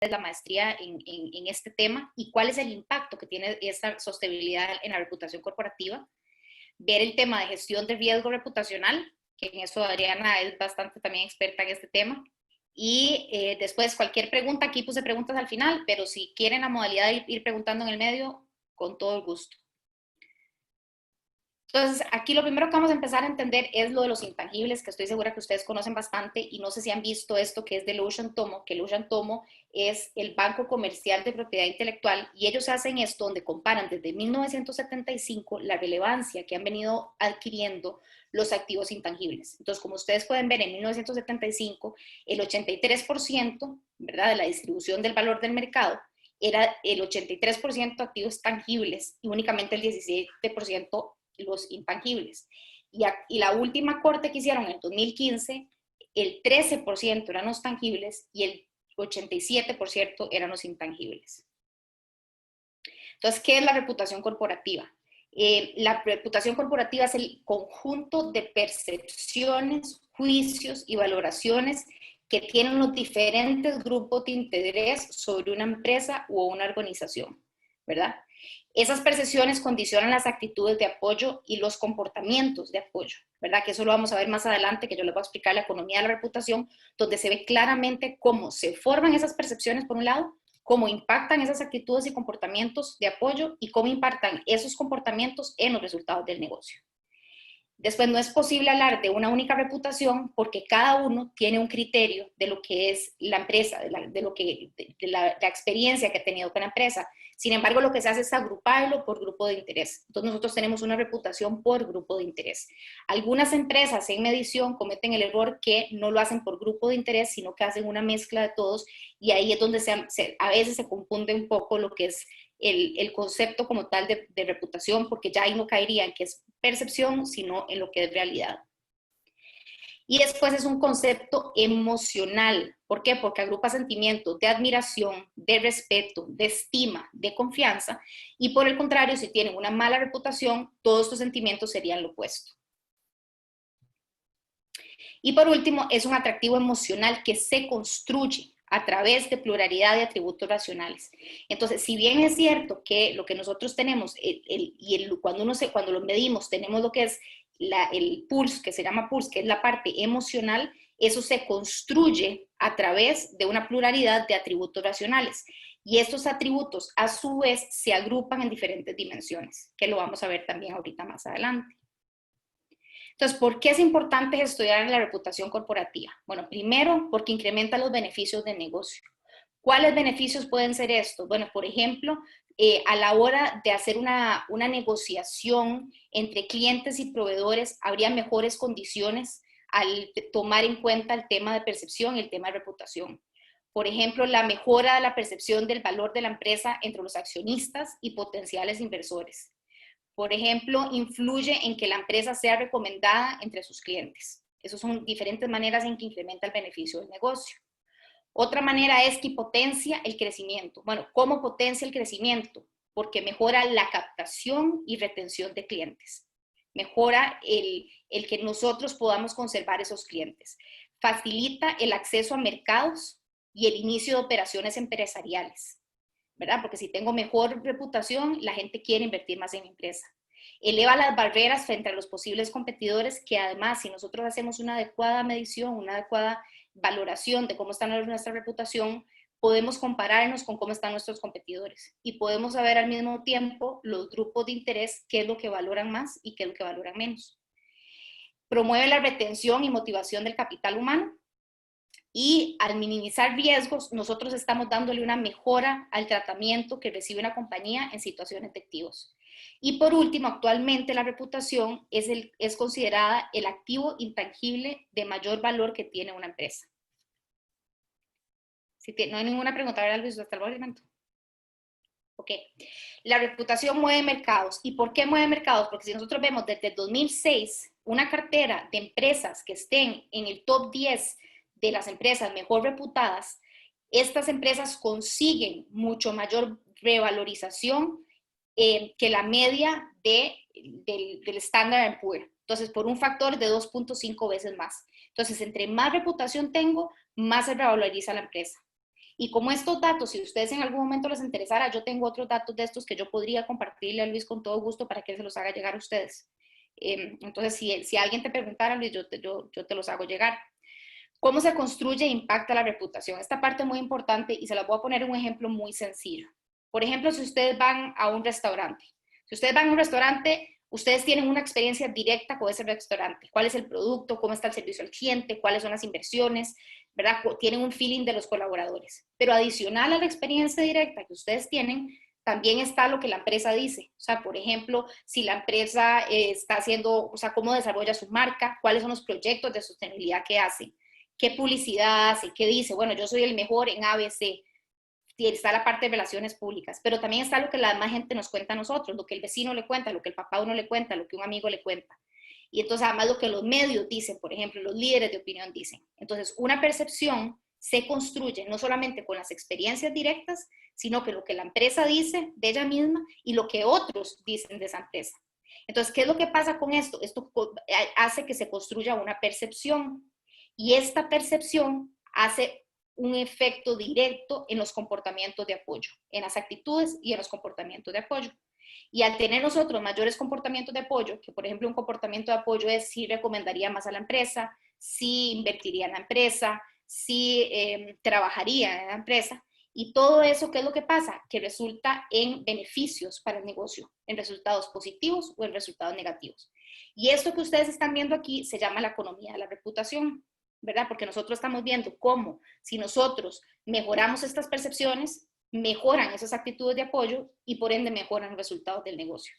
la maestría en este tema y cuál es el impacto que tiene esta sostenibilidad en la reputación corporativa. Ver el tema de gestión de riesgo reputacional, que en eso Adriana es bastante también experta en este tema. Y después cualquier pregunta, aquí puse preguntas al final, pero si quieren la modalidad de ir preguntando en el medio, con todo el gusto. Entonces, aquí lo primero que vamos a empezar a entender es lo de los intangibles, que estoy segura que ustedes conocen bastante, y no sé si han visto esto que es de Ocean Tomo, que el Ocean Tomo es el Banco Comercial de Propiedad Intelectual, y ellos hacen esto donde comparan desde 1975 la relevancia que han venido adquiriendo los activos intangibles. Entonces, como ustedes pueden ver, en 1975, el 83%, ¿verdad?, de la distribución del valor del mercado era el 83% activos tangibles y únicamente el 17% los intangibles. Y la última corte que hicieron en el 2015, el 13% eran los tangibles y el 87% eran los intangibles. Entonces, ¿qué es la reputación corporativa? La reputación corporativa es el conjunto de percepciones, juicios y valoraciones que tienen los diferentes grupos de interés sobre una empresa o una organización, ¿verdad? Esas percepciones condicionan las actitudes de apoyo y los comportamientos de apoyo, ¿verdad? Que eso lo vamos a ver más adelante, que yo les voy a explicar la economía de la reputación, donde se ve claramente cómo se forman esas percepciones por un lado, cómo impactan esas actitudes y comportamientos de apoyo y cómo impactan esos comportamientos en los resultados del negocio. Después, no es posible hablar de una única reputación porque cada uno tiene un criterio de lo que es la empresa, de la experiencia que ha tenido con la empresa. Sin embargo, lo que se hace es agruparlo por grupo de interés. Entonces, nosotros tenemos una reputación por grupo de interés. Algunas empresas en medición cometen el error que no lo hacen por grupo de interés, sino que hacen una mezcla de todos, y ahí es donde a veces se confunde un poco lo que es el concepto como tal de reputación, porque ya ahí no caería en que es percepción, sino en lo que es realidad. Y después es un concepto emocional. ¿Por qué? Porque agrupa sentimientos de admiración, de respeto, de estima, de confianza, y por el contrario, si tienen una mala reputación, todos estos sentimientos serían lo opuesto. Y por último, es un atractivo emocional que se construye a través de pluralidad de atributos racionales. Entonces, si bien es cierto que lo que nosotros tenemos, cuando lo medimos, tenemos lo que es el pulse, que se llama pulse, que es la parte emocional, eso se construye a través de una pluralidad de atributos racionales. Y estos atributos, a su vez, se agrupan en diferentes dimensiones, que lo vamos a ver también ahorita más adelante. Entonces, ¿por qué es importante estudiar la reputación corporativa? Bueno, primero, porque incrementa los beneficios de negocio. ¿Cuáles beneficios pueden ser estos? Bueno, por ejemplo, a la hora de hacer una negociación entre clientes y proveedores, habría mejores condiciones al tomar en cuenta el tema de percepción y el tema de reputación. Por ejemplo, la mejora de la percepción del valor de la empresa entre los accionistas y potenciales inversores. Por ejemplo, influye en que la empresa sea recomendada entre sus clientes. Esas son diferentes maneras en que incrementa el beneficio del negocio. Otra manera es que potencia el crecimiento. Bueno, ¿cómo potencia el crecimiento? Porque mejora la captación y retención de clientes. Mejora el que nosotros podamos conservar esos clientes. Facilita el acceso a mercados y el inicio de operaciones empresariales, ¿verdad? Porque si tengo mejor reputación, la gente quiere invertir más en mi empresa. Eleva las barreras frente a los posibles competidores, que además, si nosotros hacemos una adecuada medición, una adecuada valoración de cómo está nuestra reputación, podemos compararnos con cómo están nuestros competidores y podemos saber al mismo tiempo los grupos de interés, qué es lo que valoran más y qué es lo que valoran menos. Promueve la retención y motivación del capital humano. Y al minimizar riesgos, nosotros estamos dándole una mejora al tratamiento que recibe una compañía en situaciones de activos. Y por último, actualmente la reputación es considerada el activo intangible de mayor valor que tiene una empresa. No hay ninguna pregunta, ¿verdad, Luis? Hasta el momento. Ok. La reputación mueve mercados. ¿Y por qué mueve mercados? Porque si nosotros vemos desde el 2006 una cartera de empresas que estén en el top 10 de las empresas mejor reputadas, estas empresas consiguen mucho mayor revalorización que la media del Standard & Poor's. Entonces, por un factor de 2.5 veces más. Entonces, entre más reputación tengo, más se revaloriza la empresa. Y como estos datos, si ustedes en algún momento les interesara, yo tengo otros datos de estos que yo podría compartirle a Luis con todo gusto para que él se los haga llegar a ustedes. Entonces, si alguien te preguntara, Luis, yo te los hago llegar. ¿Cómo se construye e impacta la reputación? Esta parte es muy importante y se la voy a poner un ejemplo muy sencillo. Por ejemplo, si ustedes van a un restaurante. Si ustedes van a un restaurante, ustedes tienen una experiencia directa con ese restaurante. ¿Cuál es el producto? ¿Cómo está el servicio al cliente? ¿Cuáles son las inversiones? ¿Verdad? Tienen un feeling de los colaboradores. Pero adicional a la experiencia directa que ustedes tienen, también está lo que la empresa dice. O sea, por ejemplo, si la empresa está haciendo, o sea, cómo desarrolla su marca, cuáles son los proyectos de sostenibilidad que hace, qué publicidad hace, qué dice, bueno, yo soy el mejor en ABC. Está la parte de relaciones públicas, pero también está lo que la demás gente nos cuenta a nosotros, lo que el vecino le cuenta, lo que el papá a uno le cuenta, lo que un amigo le cuenta. Y entonces además lo que los medios dicen, por ejemplo, los líderes de opinión dicen. Entonces una percepción se construye no solamente con las experiencias directas, sino que lo que la empresa dice de ella misma y lo que otros dicen de esa empresa. Entonces, ¿qué es lo que pasa con esto? Esto hace que se construya una percepción y esta percepción hace un efecto directo en los comportamientos de apoyo, en las actitudes y en los comportamientos de apoyo. Y al tener nosotros mayores comportamientos de apoyo, que por ejemplo un comportamiento de apoyo es si recomendaría más a la empresa, si invertiría en la empresa, si trabajaría en la empresa, y todo eso, ¿qué es lo que pasa? Que resulta en beneficios para el negocio, en resultados positivos o en resultados negativos. Y esto que ustedes están viendo aquí se llama la economía de la reputación, ¿verdad? Porque nosotros estamos viendo cómo si nosotros mejoramos estas percepciones, mejoran esas actitudes de apoyo y por ende mejoran los resultados del negocio.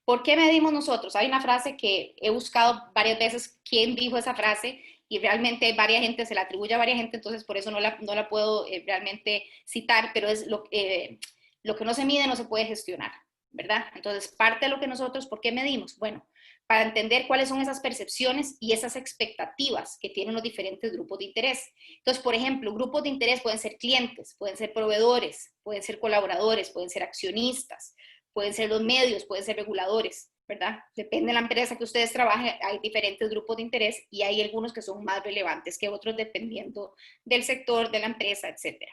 ¿Por qué medimos nosotros? Hay una frase que he buscado varias veces quién dijo esa frase y realmente varias gente se la atribuye a varias gente, entonces por eso no la puedo realmente citar, pero es lo que no se mide no se puede gestionar, ¿verdad? Entonces parte de lo que nosotros, ¿por qué medimos? Bueno, para entender cuáles son esas percepciones y esas expectativas que tienen los diferentes grupos de interés. Entonces, por ejemplo, grupos de interés pueden ser clientes, pueden ser proveedores, pueden ser colaboradores, pueden ser accionistas, pueden ser los medios, pueden ser reguladores, ¿verdad? Depende de la empresa que ustedes trabajen, hay diferentes grupos de interés y hay algunos que son más relevantes que otros dependiendo del sector, de la empresa, etcétera.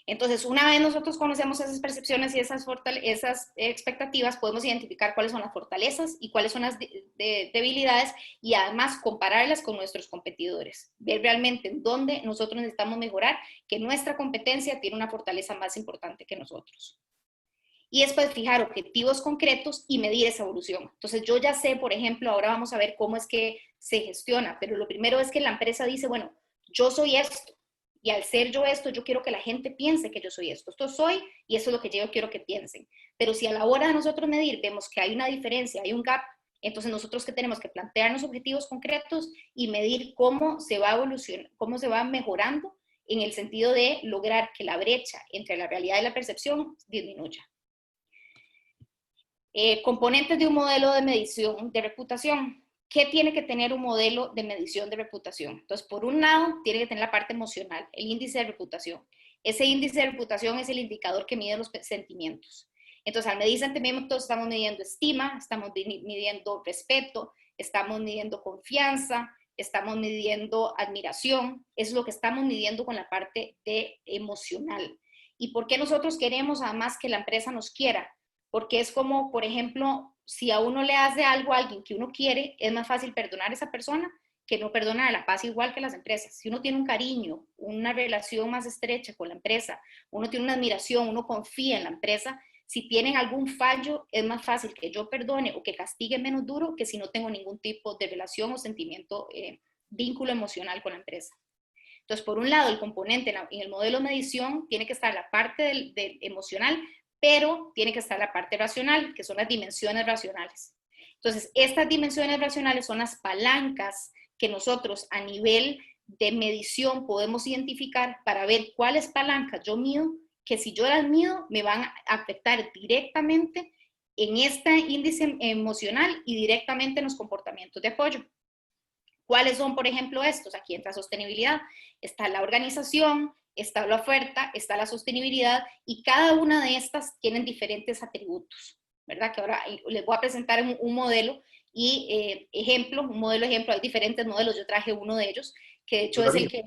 Entonces, una vez nosotros conocemos esas percepciones y esas expectativas, podemos identificar cuáles son las fortalezas y cuáles son las debilidades y además compararlas con nuestros competidores. Ver realmente en dónde nosotros necesitamos mejorar, que nuestra competencia tiene una fortaleza más importante que nosotros. Y después fijar objetivos concretos y medir esa evolución. Entonces yo ya sé, por ejemplo, ahora vamos a ver cómo es que se gestiona, pero lo primero es que la empresa dice, bueno, yo soy esto, y al ser yo esto, yo quiero que la gente piense que yo soy esto. Esto soy y eso es lo que yo quiero que piensen. Pero si a la hora de nosotros medir vemos que hay una diferencia, hay un gap, entonces nosotros que tenemos que plantearnos objetivos concretos y medir cómo se va evolucionando, cómo se va mejorando en el sentido de lograr que la brecha entre la realidad y la percepción disminuya. Componentes de un modelo de medición de reputación. ¿Qué tiene que tener un modelo de medición de reputación? Entonces, por un lado, tiene que tener la parte emocional, el índice de reputación. Ese índice de reputación es el indicador que mide los sentimientos. Entonces, al medir sentimientos, estamos midiendo estima, estamos midiendo respeto, estamos midiendo confianza, estamos midiendo admiración. Eso es lo que estamos midiendo con la parte de emocional. ¿Y por qué nosotros queremos además que la empresa nos quiera? Porque es como, por ejemplo, si a uno le hace algo a alguien que uno quiere, es más fácil perdonar a esa persona que no perdonar. La paz igual que las empresas. Si uno tiene un cariño, una relación más estrecha con la empresa, uno tiene una admiración, uno confía en la empresa, si tienen algún fallo, es más fácil que yo perdone o que castigue menos duro que si no tengo ningún tipo de relación o sentimiento, vínculo emocional con la empresa. Entonces, por un lado, el componente en el modelo de medición tiene que estar la parte del emocional, pero tiene que estar la parte racional, que son las dimensiones racionales. Entonces, estas dimensiones racionales son las palancas que nosotros a nivel de medición podemos identificar para ver cuáles palancas yo mido, que si yo las mido me van a afectar directamente en este índice emocional y directamente en los comportamientos de apoyo. ¿Cuáles son, por ejemplo, estos? Aquí entra sostenibilidad. Está la organización, está la oferta, está la sostenibilidad y cada una de estas tienen diferentes atributos, ¿verdad? Que ahora les voy a presentar un modelo y un modelo ejemplo. Hay diferentes modelos, yo traje uno de ellos, que de hecho es el que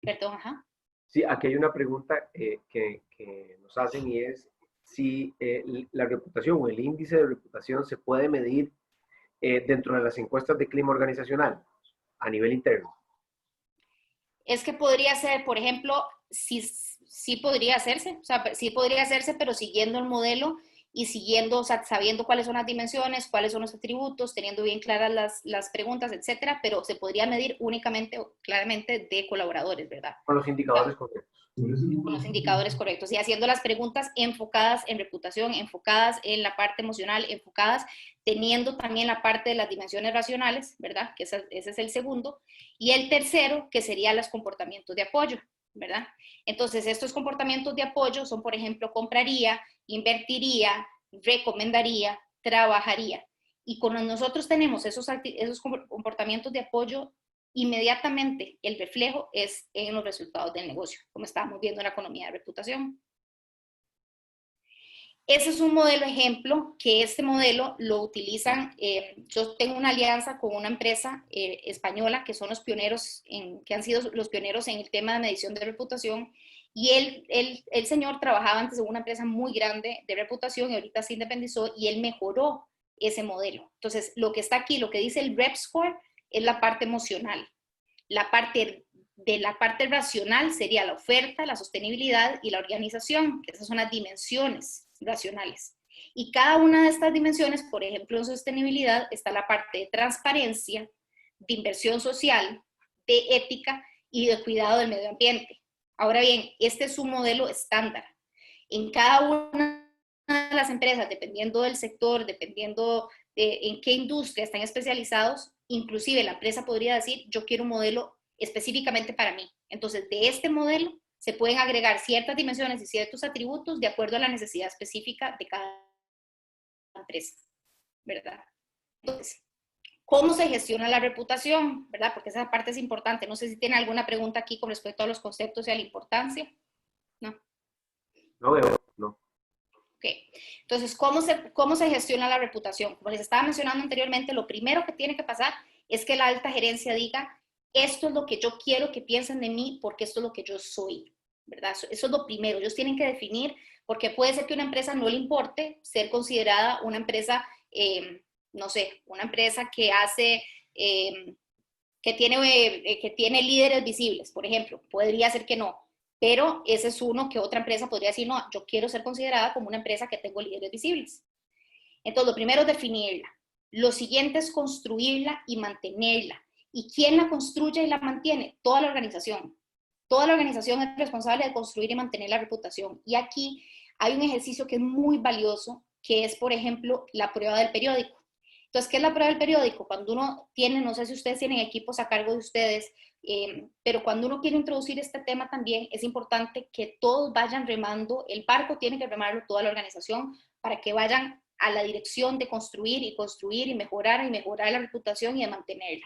Perdón, ajá. Sí, aquí hay una pregunta que nos hacen y es si la reputación o el índice de reputación se puede medir dentro de las encuestas de clima organizacional a nivel interno. Es que podría ser, por ejemplo, sí podría hacerse, o sea, sí podría hacerse, pero siguiendo el modelo y siguiendo, o sea, sabiendo cuáles son las dimensiones, cuáles son los atributos, teniendo bien claras las preguntas, etcétera, pero se podría medir únicamente, claramente, de colaboradores, ¿verdad? Con los indicadores correctos. Con los indicadores correctos y haciendo las preguntas enfocadas en reputación, enfocadas en la parte emocional, enfocadas teniendo también la parte de las dimensiones racionales, ¿verdad? Que ese es el segundo. Y el tercero, que serían los comportamientos de apoyo, ¿verdad? Entonces, estos comportamientos de apoyo son, por ejemplo, compraría, invertiría, recomendaría, trabajaría. Y cuando nosotros tenemos esos comportamientos de apoyo, inmediatamente el reflejo es en los resultados del negocio, como estábamos viendo en la economía de reputación. Ese es un modelo ejemplo, que este modelo lo utilizan, yo tengo una alianza con una empresa española que son los pioneros, que han sido los pioneros en el tema de medición de reputación, y el señor trabajaba antes en una empresa muy grande de reputación y ahorita se independizó y él mejoró ese modelo. Entonces, lo que está aquí, lo que dice el Rep Score, es la parte emocional. La parte racional sería la oferta, la sostenibilidad y la organización, que esas son las dimensiones racionales. Y cada una de estas dimensiones, por ejemplo, en sostenibilidad, está la parte de transparencia, de inversión social, de ética y de cuidado del medio ambiente. Ahora bien, este es un modelo estándar. En cada una de las empresas, dependiendo del sector, dependiendo de en qué industria están especializados, inclusive la empresa podría decir, yo quiero un modelo específicamente para mí. Entonces, de este modelo se pueden agregar ciertas dimensiones y ciertos atributos de acuerdo a la necesidad específica de cada empresa, ¿verdad? Entonces, ¿cómo se gestiona la reputación? ¿Verdad? Porque esa parte es importante. No sé si tiene alguna pregunta aquí con respecto a los conceptos y a la importancia. No. No veo, no. Okay. Entonces, ¿cómo se gestiona la reputación? Como les estaba mencionando anteriormente, lo primero que tiene que pasar es que la alta gerencia diga, esto es lo que yo quiero que piensen de mí porque esto es lo que yo soy, ¿verdad? Eso es lo primero. Ellos tienen que definir, porque puede ser que a una empresa no le importe ser considerada una empresa, no sé, una empresa que hace, que tiene líderes visibles, por ejemplo. Podría ser que no, pero ese es uno que otra empresa podría decir, no, yo quiero ser considerada como una empresa que tengo líderes visibles. Entonces, lo primero es definirla. Lo siguiente es construirla y mantenerla. ¿Y quién la construye y la mantiene? Toda la organización. Toda la organización es responsable de construir y mantener la reputación. Y aquí hay un ejercicio que es muy valioso, que es, por ejemplo, la prueba del periódico. Entonces, ¿qué es la prueba del periódico? Cuando uno tiene, no sé si ustedes tienen equipos a cargo de ustedes, pero cuando uno quiere introducir este tema también es importante que todos vayan remando, el barco tiene que remarlo toda la organización para que vayan a la dirección de construir y mejorar la reputación y de mantenerla.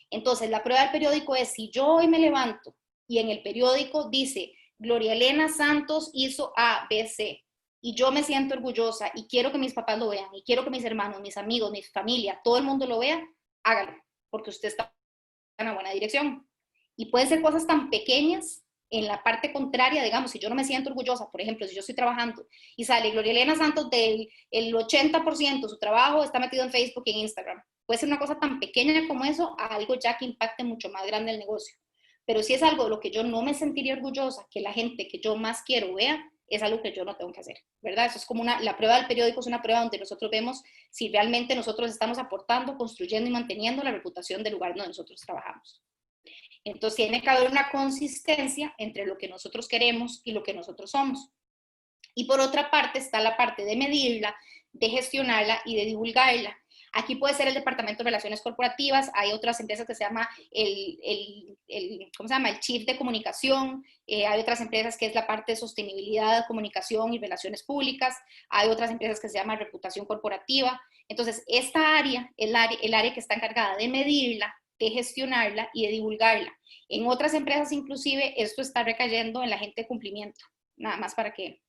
Entonces, la prueba del periódico es si yo hoy me levanto y en el periódico dice Gloria Elena Santos hizo A, B, C, y yo me siento orgullosa y quiero que mis papás lo vean, y quiero que mis hermanos, mis amigos, mi familia, todo el mundo lo vea, hágalo, porque usted está en una buena dirección. Y pueden ser cosas tan pequeñas en la parte contraria, digamos, si yo no me siento orgullosa, por ejemplo, si yo estoy trabajando y sale Gloria Elena Santos del el 80% de su trabajo está metido en Facebook y en Instagram. Puede ser una cosa tan pequeña como eso a algo ya que impacte mucho más grande el negocio. Pero si es algo de lo que yo no me sentiría orgullosa, que la gente que yo más quiero vea, es algo que yo no tengo que hacer, ¿verdad? Eso es como la prueba del periódico es una prueba donde nosotros vemos si realmente nosotros estamos aportando, construyendo y manteniendo la reputación del lugar donde nosotros trabajamos. Entonces tiene que haber una consistencia entre lo que nosotros queremos y lo que nosotros somos. Y por otra parte está la parte de medirla, de gestionarla y de divulgarla. Aquí puede ser el Departamento de Relaciones Corporativas, hay otras empresas que se llama ¿cómo se llama? El Chief de Comunicación, hay otras empresas que es la parte de sostenibilidad, comunicación y relaciones públicas, hay otras empresas que se llama reputación corporativa. Entonces, esta área es el área que está encargada de medirla, de gestionarla y de divulgarla. En otras empresas, inclusive, esto está recayendo en la gente de cumplimiento, nada más para que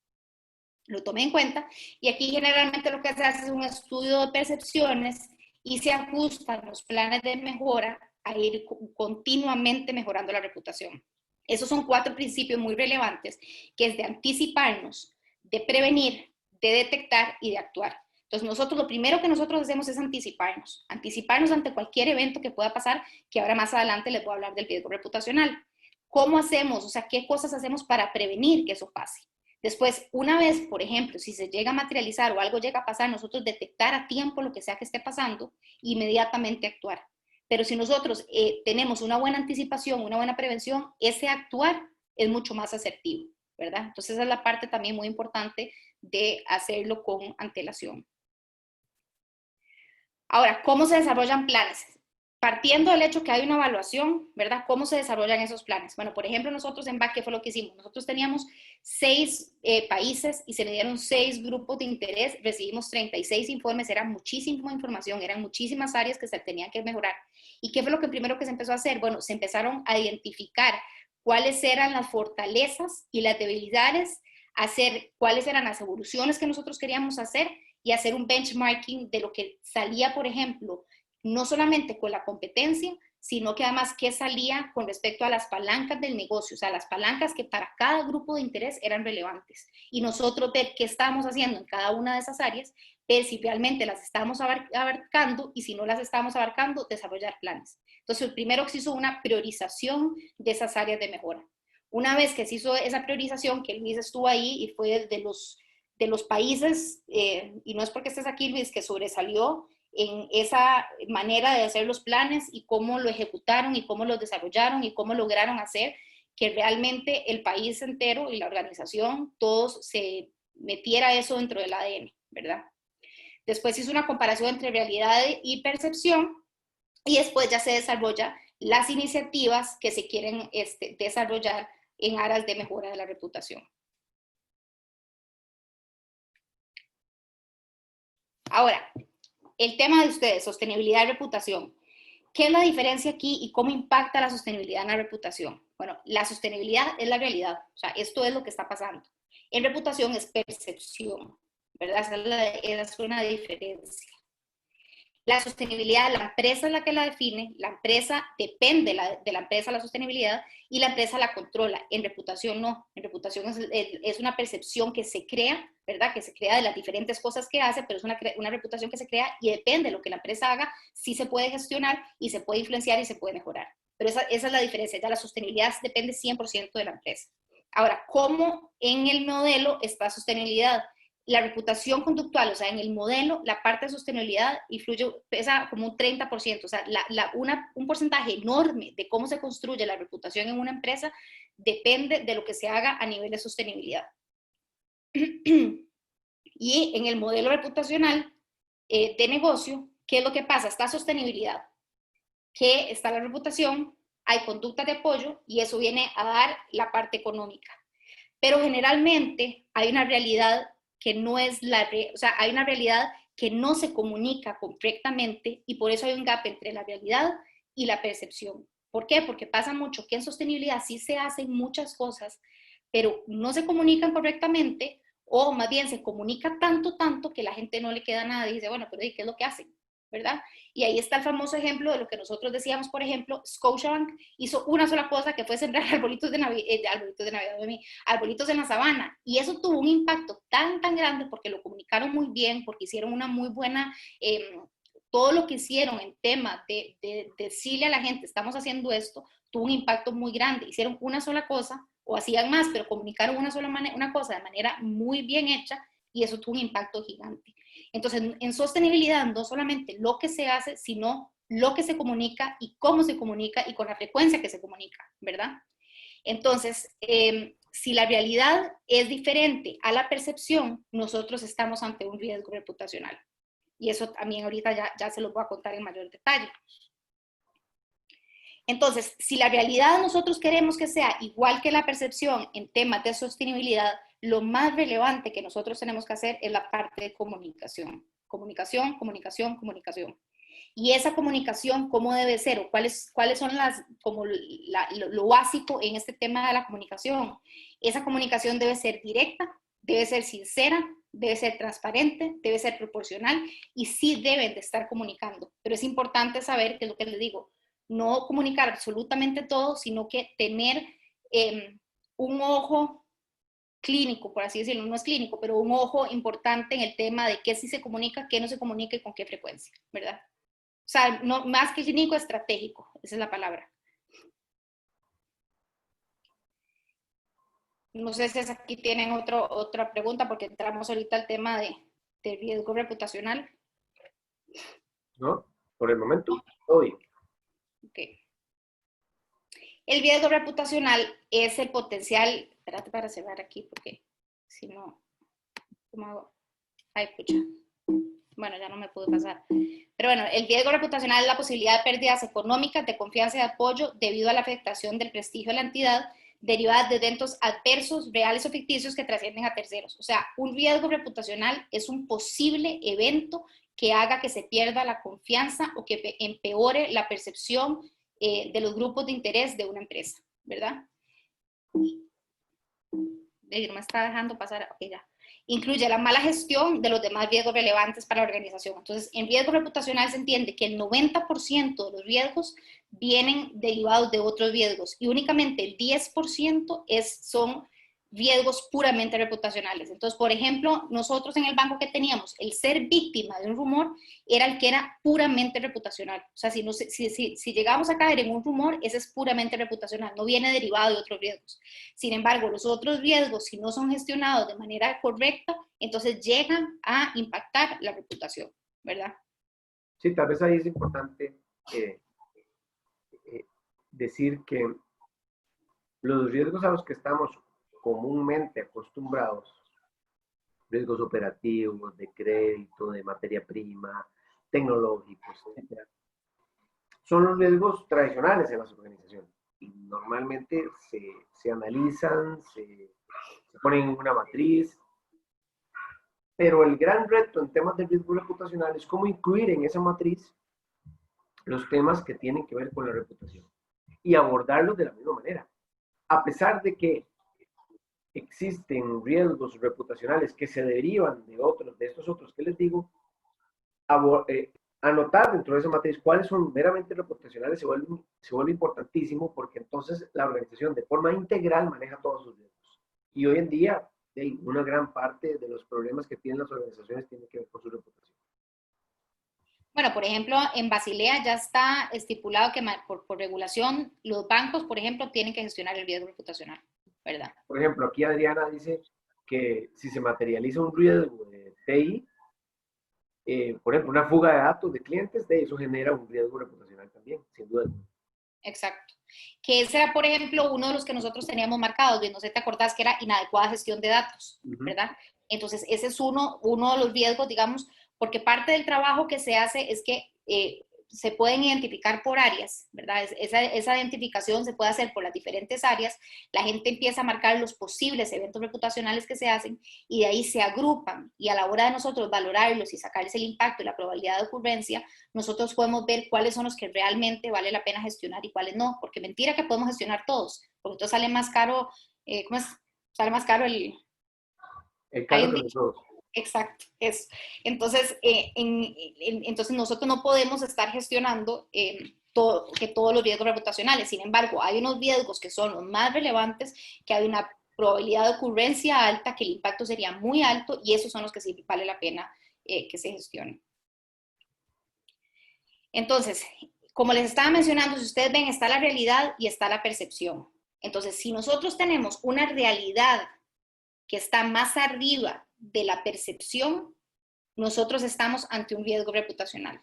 lo tome en cuenta. Y aquí generalmente lo que se hace es un estudio de percepciones y se ajustan los planes de mejora a ir continuamente mejorando la reputación. Esos son 4 principios muy relevantes, que es de anticiparnos, de prevenir, de detectar y de actuar. Entonces, nosotros lo primero que nosotros hacemos es anticiparnos ante cualquier evento que pueda pasar, que ahora más adelante les voy a hablar del riesgo reputacional. ¿Cómo hacemos? O sea, ¿qué cosas hacemos para prevenir que eso pase? Después, una vez, por ejemplo, si se llega a materializar o algo llega a pasar, nosotros detectar a tiempo lo que sea que esté pasando, inmediatamente actuar. Pero si nosotros tenemos una buena anticipación, una buena prevención, ese actuar es mucho más asertivo, ¿verdad? Entonces esa es la parte también muy importante de hacerlo con antelación. Ahora, ¿cómo se desarrollan planes? Partiendo del hecho que hay una evaluación, ¿verdad? ¿Cómo se desarrollan esos planes? Bueno, por ejemplo, nosotros en BAC, ¿qué fue lo que hicimos? Nosotros teníamos 6 países y se le dieron 6 grupos de interés, recibimos 36 informes, era muchísima información, eran muchísimas áreas que se tenían que mejorar. ¿Y qué fue lo que primero que se empezó a hacer? Bueno, se empezaron a identificar cuáles eran las fortalezas y las debilidades, hacer cuáles eran las evoluciones que nosotros queríamos hacer y hacer un benchmarking de lo que salía, por ejemplo, no solamente con la competencia, sino que además qué salía con respecto a las palancas del negocio, o sea, las palancas que para cada grupo de interés eran relevantes. Y nosotros ver qué estábamos haciendo en cada una de esas áreas, ver si realmente las estamos abarcando y si no las estamos abarcando, desarrollar planes. Entonces, primero se hizo una priorización de esas áreas de mejora. Una vez que se hizo esa priorización, que Luis estuvo ahí y fue de los países, y no es porque estés aquí, Luis, que sobresalió en esa manera de hacer los planes y cómo lo ejecutaron y cómo los desarrollaron y cómo lograron hacer que realmente el país entero y la organización, todos se metiera eso dentro del ADN, ¿verdad? Después hizo una comparación entre realidad y percepción y después ya se desarrolla las iniciativas que se quieren desarrollar en aras de mejora de la reputación. Ahora, el tema de ustedes, sostenibilidad y reputación. ¿Qué es la diferencia aquí y cómo impacta la sostenibilidad en la reputación? Bueno, la sostenibilidad es la realidad, o sea, esto es lo que está pasando. En reputación es percepción, ¿verdad? Esa es una diferencia. La sostenibilidad, la empresa es la que la define, la empresa depende de la empresa la sostenibilidad y la empresa la controla. En reputación no, en reputación es una percepción que se crea, ¿verdad? Que se crea de las diferentes cosas que hace, pero es una reputación que se crea y depende de lo que la empresa haga, sí se puede gestionar y se puede influenciar y se puede mejorar. Pero esa es la diferencia, ya la sostenibilidad depende 100% de la empresa. Ahora, ¿cómo en el modelo está sostenibilidad? La reputación conductual, o sea, en el modelo, la parte de sostenibilidad pesa como un 30%, o sea, un porcentaje enorme de cómo se construye la reputación en una empresa depende de lo que se haga a nivel de sostenibilidad. Y en el modelo reputacional de negocio, ¿qué es lo que pasa? Está sostenibilidad, que está la reputación, hay conductas de apoyo y eso viene a dar la parte económica. Pero generalmente hay una realidad que no es o sea, hay una realidad que no se comunica correctamente y por eso hay un gap entre la realidad y la percepción. ¿Por qué? Porque pasa mucho que en sostenibilidad sí se hacen muchas cosas, pero no se comunican correctamente o más bien se comunica tanto que la gente no le queda nada y dice, bueno, pero ¿qué es lo que hacen? ¿Verdad? Y ahí está el famoso ejemplo de lo que nosotros decíamos, por ejemplo, Scotiabank hizo una sola cosa que fue sembrar arbolitos de Navidad, arbolitos en la sabana, y eso tuvo un impacto tan grande porque lo comunicaron muy bien, porque hicieron una muy buena, todo lo que hicieron en tema de decirle a la gente, estamos haciendo esto, tuvo un impacto muy grande, hicieron una sola cosa, o hacían más, pero comunicaron una cosa de manera muy bien hecha, y eso tuvo un impacto gigante. Entonces, en sostenibilidad no solamente lo que se hace, sino lo que se comunica y cómo se comunica y con la frecuencia que se comunica, ¿verdad? Entonces, si la realidad es diferente a la percepción, nosotros estamos ante un riesgo reputacional. Y eso también ahorita ya se lo voy a contar en mayor detalle. Entonces, si la realidad nosotros queremos que sea igual que la percepción en temas de sostenibilidad, lo más relevante que nosotros tenemos que hacer es la parte de comunicación. Comunicación, comunicación, comunicación. Y esa comunicación, ¿cómo debe ser? ¿O cuáles son lo básico en este tema de la comunicación? Esa comunicación debe ser directa, debe ser sincera, debe ser transparente, debe ser proporcional y sí deben de estar comunicando. Pero es importante saber, que es lo que les digo, no comunicar absolutamente todo, sino que tener un ojo clínico, por así decirlo, no es clínico, pero un ojo importante en el tema de qué sí se comunica, qué no se comunica y con qué frecuencia, ¿verdad? O sea, no, más que clínico, estratégico, esa es la palabra. No sé si aquí tienen otra pregunta, porque entramos ahorita al tema de riesgo reputacional. ¿No? Por el momento, todo bien. Okay. El riesgo reputacional es el potencial, espérate para cerrar aquí, porque si no, ¿cómo hago? Ay, pucha. Bueno, ya no me pudo pasar. Pero bueno, el riesgo reputacional es la posibilidad de pérdidas económicas, de confianza y de apoyo debido a la afectación del prestigio de la entidad derivadas de eventos adversos, reales o ficticios que trascienden a terceros. O sea, un riesgo reputacional es un posible evento que haga que se pierda la confianza o que empeore la percepción de los grupos de interés de una empresa, ¿verdad? No me está dejando pasar, ok, ya. Incluye la mala gestión de los demás riesgos relevantes para la organización. Entonces, en riesgo reputacional se entiende que el 90% de los riesgos vienen derivados de otros riesgos y únicamente el 10% son riesgos puramente reputacionales. Entonces, por ejemplo, nosotros en el banco que teníamos, el ser víctima de un rumor era el que era puramente reputacional. O sea, si llegamos a caer en un rumor, ese es puramente reputacional, no viene derivado de otros riesgos. Sin embargo, los otros riesgos, si no son gestionados de manera correcta, entonces llegan a impactar la reputación, ¿verdad? Sí, tal vez ahí es importante decir que los riesgos a los que estamos comúnmente acostumbrados, riesgos operativos, de crédito, de materia prima, tecnológicos, etc., son los riesgos tradicionales en las organizaciones. Y normalmente se analizan, se ponen en una matriz, pero el gran reto en temas de riesgo reputacional es cómo incluir en esa matriz los temas que tienen que ver con la reputación y abordarlos de la misma manera. A pesar de que existen riesgos reputacionales que se derivan de estos otros que les digo, anotar dentro de esa matriz cuáles son meramente reputacionales se vuelve importantísimo, porque entonces la organización de forma integral maneja todos sus riesgos. Y hoy en día, una gran parte de los problemas que tienen las organizaciones tienen que ver con su reputación. Bueno, por ejemplo, en Basilea ya está estipulado que por regulación los bancos, por ejemplo, tienen que gestionar el riesgo reputacional, ¿verdad? Por ejemplo, aquí Adriana dice que si se materializa un riesgo de TI, por ejemplo, una fuga de datos de clientes, eso genera un riesgo reputacional también, sin duda. Exacto. Que ese era, por ejemplo, uno de los que nosotros teníamos marcados, no sé si te acordás, que era inadecuada gestión de datos, ¿verdad? Entonces, ese es uno de los riesgos, digamos, porque parte del trabajo que se hace es que se pueden identificar por áreas, ¿verdad? Esa identificación se puede hacer por las diferentes áreas, la gente empieza a marcar los posibles eventos reputacionales que se hacen y de ahí se agrupan, y a la hora de nosotros valorarlos y sacarles el impacto y la probabilidad de ocurrencia, nosotros podemos ver cuáles son los que realmente vale la pena gestionar y cuáles no, porque mentira que podemos gestionar todos, porque entonces sale más caro, ¿cómo es? Sale más caro el carro de los dos. Exacto, eso. Entonces, entonces nosotros no podemos estar gestionando todos los riesgos reputacionales. Sin embargo, hay unos riesgos que son los más relevantes, que hay una probabilidad de ocurrencia alta, que el impacto sería muy alto, y esos son los que sí vale la pena que se gestionen. Entonces, como les estaba mencionando, si ustedes ven, está la realidad y está la percepción. Entonces, si nosotros tenemos una realidad que está más arriba de la percepción, nosotros estamos ante un riesgo reputacional.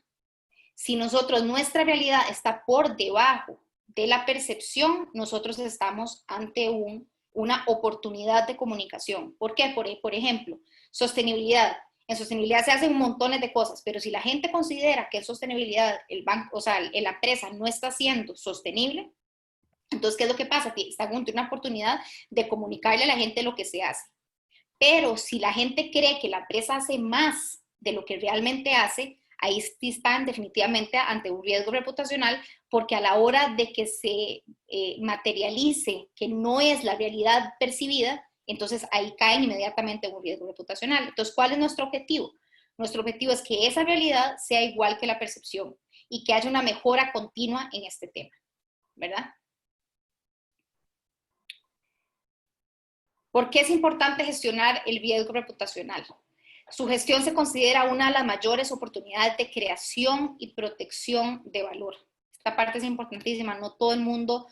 Si nuestra realidad está por debajo de la percepción, nosotros estamos ante una oportunidad de comunicación. ¿Por qué? Por ejemplo, sostenibilidad. En sostenibilidad se hacen montones de cosas, pero si la gente considera que en sostenibilidad el banco, o sea, la empresa no está siendo sostenible, entonces, ¿qué es lo que pasa? Está ante una oportunidad de comunicarle a la gente lo que se hace. Pero si la gente cree que la empresa hace más de lo que realmente hace, ahí están definitivamente ante un riesgo reputacional, porque a la hora de que se materialice que no es la realidad percibida, entonces ahí caen inmediatamente en un riesgo reputacional. Entonces, ¿cuál es nuestro objetivo? Nuestro objetivo es que esa realidad sea igual que la percepción y que haya una mejora continua en este tema, ¿verdad? ¿Por qué es importante gestionar el riesgo reputacional? Su gestión se considera una de las mayores oportunidades de creación y protección de valor. Esta parte es importantísima. No todo el mundo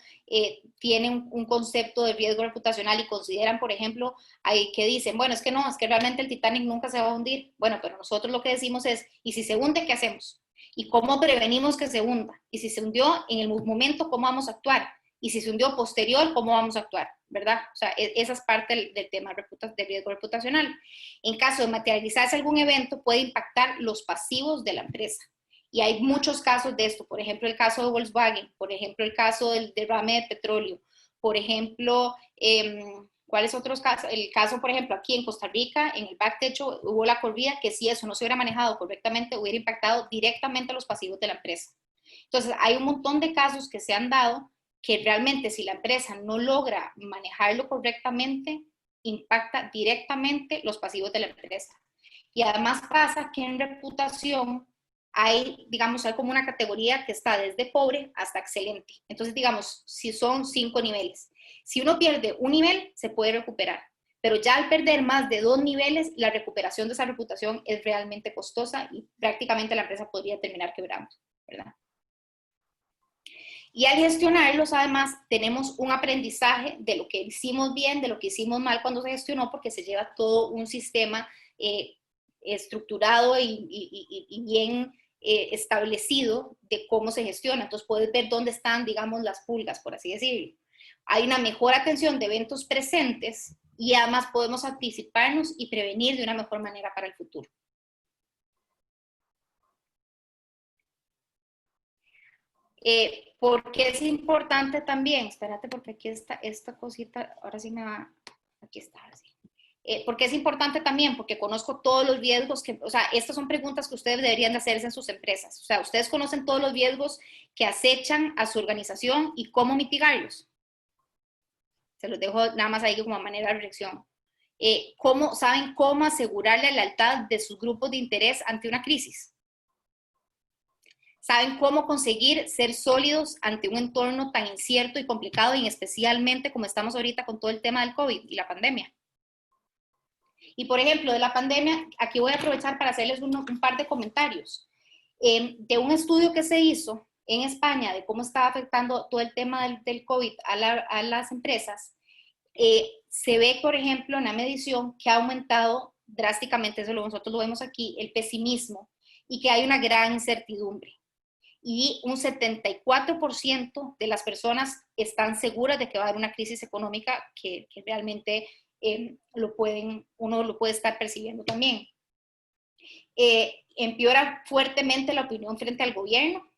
tiene un concepto de riesgo reputacional y consideran, por ejemplo, ahí que dicen, bueno, es que no, es que realmente el Titanic nunca se va a hundir. Bueno, pero nosotros lo que decimos es, ¿y si se hunde, qué hacemos? ¿Y cómo prevenimos que se hunda? ¿Y si se hundió en el momento, cómo vamos a actuar? Y si se hundió posterior, ¿cómo vamos a actuar? ¿Verdad? O sea, esa es parte del tema de riesgo reputacional. En caso de materializarse algún evento, puede impactar los pasivos de la empresa. Y hay muchos casos de esto, por ejemplo, el caso de Volkswagen, por ejemplo, el caso del derrame de petróleo, por ejemplo, ¿cuáles otros casos? El caso, por ejemplo, aquí en Costa Rica, en el back techo hubo la corrida que si eso no se hubiera manejado correctamente, hubiera impactado directamente a los pasivos de la empresa. Entonces, hay un montón de casos que se han dado que realmente si la empresa no logra manejarlo correctamente, impacta directamente los pasivos de la empresa. Y además pasa que en reputación hay, digamos, hay como una categoría que está desde pobre hasta excelente. Entonces, digamos, si son 5 niveles. Si uno pierde un nivel, se puede recuperar. Pero ya al perder más de 2 niveles, la recuperación de esa reputación es realmente costosa y prácticamente la empresa podría terminar quebrando, ¿verdad? Y al gestionarlos, además, tenemos un aprendizaje de lo que hicimos bien, de lo que hicimos mal cuando se gestionó, porque se lleva todo un sistema estructurado y bien establecido de cómo se gestiona. Entonces, puedes ver dónde están, digamos, las pulgas, por así decirlo. Hay una mejor atención de eventos presentes y además podemos anticiparnos y prevenir de una mejor manera para el futuro. Porque es importante también, espérate porque aquí está esta cosita, ahora sí me va, aquí está, así. Porque es importante también, porque conozco todos los riesgos que, o sea, estas son preguntas que ustedes deberían de hacerse en sus empresas. O sea, ustedes conocen todos los riesgos que acechan a su organización y cómo mitigarlos. Se los dejo nada más ahí como manera de reflexión. ¿Saben cómo asegurar la lealtad de sus grupos de interés ante una crisis? ¿Saben cómo conseguir ser sólidos ante un entorno tan incierto y complicado, y especialmente como estamos ahorita con todo el tema del COVID y la pandemia? Y por ejemplo, de la pandemia, aquí voy a aprovechar para hacerles un par de comentarios. De un estudio que se hizo en España de cómo estaba afectando todo el tema del COVID a las empresas, se ve, por ejemplo, una medición que ha aumentado drásticamente, eso nosotros lo vemos aquí, el pesimismo, y que hay una gran incertidumbre. Y un 74% de las personas están seguras de que va a haber una crisis económica que realmente uno lo puede estar percibiendo también. Empeora fuertemente la opinión frente al gobierno,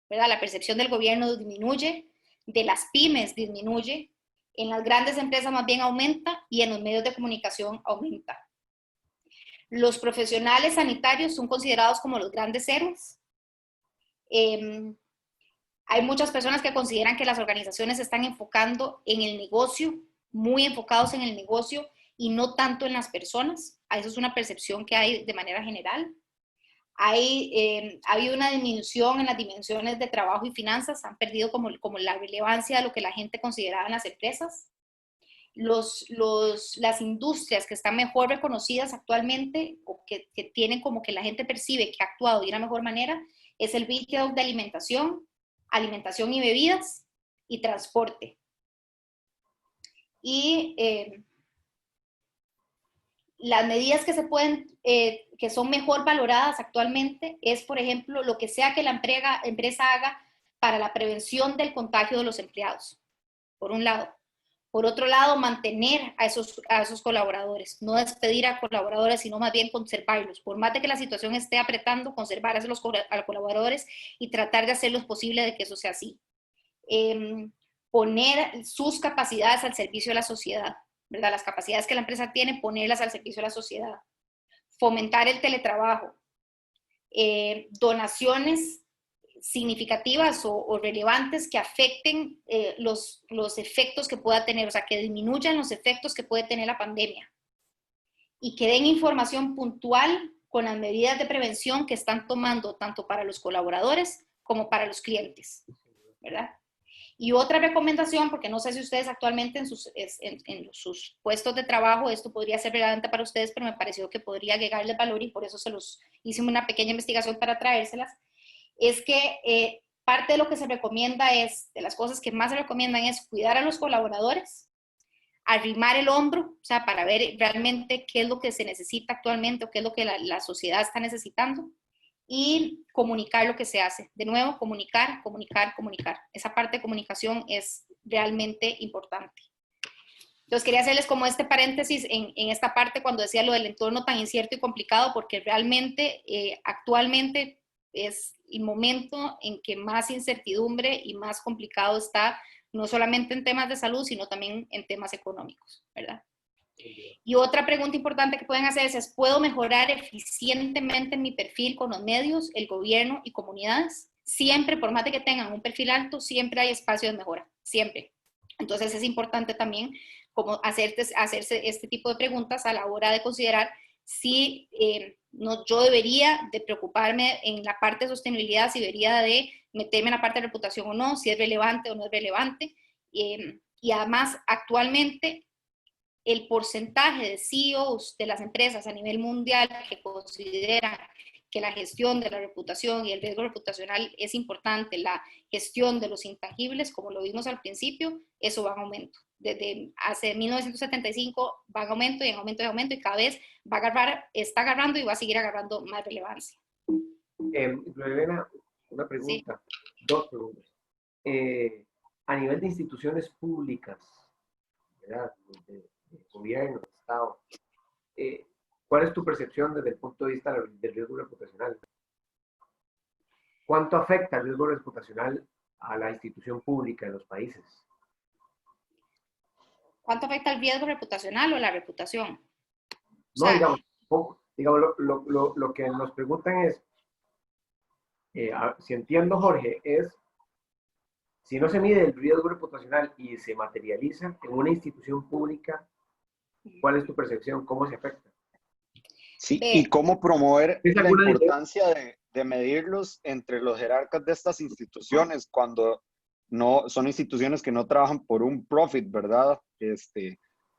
¿verdad? La percepción del gobierno disminuye, de las pymes disminuye, en las grandes empresas más bien aumenta y en los medios de comunicación aumenta. Los profesionales sanitarios son considerados como los grandes héroes. Hay muchas personas que consideran que las organizaciones se están enfocando en el negocio, muy enfocados en el negocio y no tanto en las personas. Eso es una percepción que hay de manera general. Ha habido una disminución en las dimensiones de trabajo y finanzas, han perdido como la relevancia de lo que la gente consideraba en las empresas. Las industrias que están mejor reconocidas actualmente o que tienen como que la gente percibe que ha actuado de una mejor manera es el retail de alimentación y bebidas y transporte. Y las medidas que se pueden, que son mejor valoradas actualmente es, por ejemplo, lo que sea que la empresa haga para la prevención del contagio de los empleados, por un lado. Por otro lado, mantener a esos colaboradores, no despedir a colaboradores, sino más bien conservarlos. Por más de que la situación esté apretando, conservar a los colaboradores y tratar de hacer lo posible de que eso sea así. Poner sus capacidades al servicio de la sociedad, ¿verdad? Las capacidades que la empresa tiene, ponerlas al servicio de la sociedad. Fomentar el teletrabajo. Donaciones significativas o relevantes que afecten los efectos que pueda tener, o sea, que disminuyan los efectos que puede tener la pandemia y que den información puntual con las medidas de prevención que están tomando tanto para los colaboradores como para los clientes, ¿verdad? Y otra recomendación, porque no sé si ustedes actualmente en sus puestos de trabajo esto podría ser relevante para ustedes, pero me pareció que podría agregarles valor y por eso se los hice una pequeña investigación para traérselas, es que parte de lo que se recomienda de las cosas que más se recomiendan es cuidar a los colaboradores, arrimar el hombro, o sea, para ver realmente qué es lo que se necesita actualmente o qué es lo que la sociedad está necesitando, y comunicar lo que se hace. De nuevo, comunicar, comunicar, comunicar. Esa parte de comunicación es realmente importante. Entonces quería hacerles como este paréntesis en esta parte cuando decía lo del entorno tan incierto y complicado, porque realmente actualmente es el momento en que más incertidumbre y más complicado está, no solamente en temas de salud, sino también en temas económicos, ¿verdad? Y otra pregunta importante que pueden hacerse es, ¿puedo mejorar eficientemente mi perfil con los medios, el gobierno y comunidades? Siempre, por más de que tengan un perfil alto, siempre hay espacio de mejora, siempre. Entonces es importante también como hacerse este tipo de preguntas a la hora de considerar si no, yo debería de preocuparme en la parte de sostenibilidad, si debería de meterme en la parte de reputación o no, si es relevante o no es relevante. Y además, actualmente, el porcentaje de CEOs de las empresas a nivel mundial que consideran que la gestión de la reputación y el riesgo reputacional es importante, la gestión de los intangibles, como lo vimos al principio, eso va en aumento. Desde hace 1975 va en aumento y en aumento y en aumento, y cada vez va a agarrar, está agarrando y va a seguir agarrando más relevancia. Elena, una Sí. pregunta, dos preguntas. A nivel de instituciones públicas, ¿verdad? De gobierno, de Estado, ¿cuál es tu percepción desde el punto de vista del riesgo reputacional? ¿Cuánto afecta el riesgo reputacional a la institución pública en los países? ¿Cuánto afecta el riesgo reputacional o la reputación? O No, sea, digamos, lo que nos preguntan es, si entiendo, Jorge, es si no se mide el riesgo reputacional y se materializa en una institución pública, ¿cuál es tu percepción? ¿Cómo se afecta? Sí, y ve, cómo promover ¿Es la alguna diferencia? importancia de medirlos entre los jerarcas de estas instituciones cuando no son instituciones que no trabajan por un profit, ¿verdad?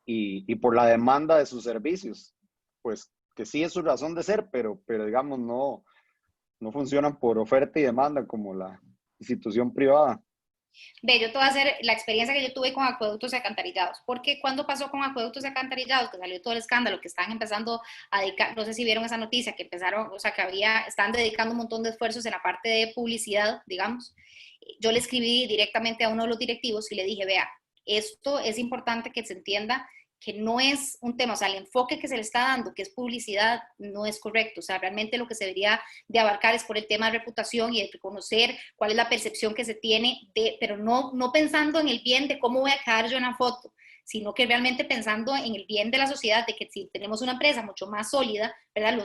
Y por la demanda de sus servicios. Pues que sí es su razón de ser, pero digamos no funcionan por oferta y demanda como la institución privada. Ve, yo te voy a hacer la experiencia que yo tuve con acueductos y alcantarillados. Porque cuando pasó con acueductos y alcantarillados, que salió todo el escándalo, que estaban empezando a dedicar, no sé si vieron esa noticia, que empezaron, o sea, que estaban dedicando un montón de esfuerzos en la parte de publicidad, digamos. Yo le escribí directamente a uno de los directivos y le dije, vea, esto es importante que se entienda que no es un tema, o sea, el enfoque que se le está dando, que es publicidad, no es correcto. O sea, realmente lo que se debería de abarcar es por el tema de reputación y de reconocer cuál es la percepción que se tiene, pero no pensando en el bien de cómo voy a quedar yo en la foto, sino que realmente pensando en el bien de la sociedad, de que si tenemos una empresa mucho más sólida, ¿verdad?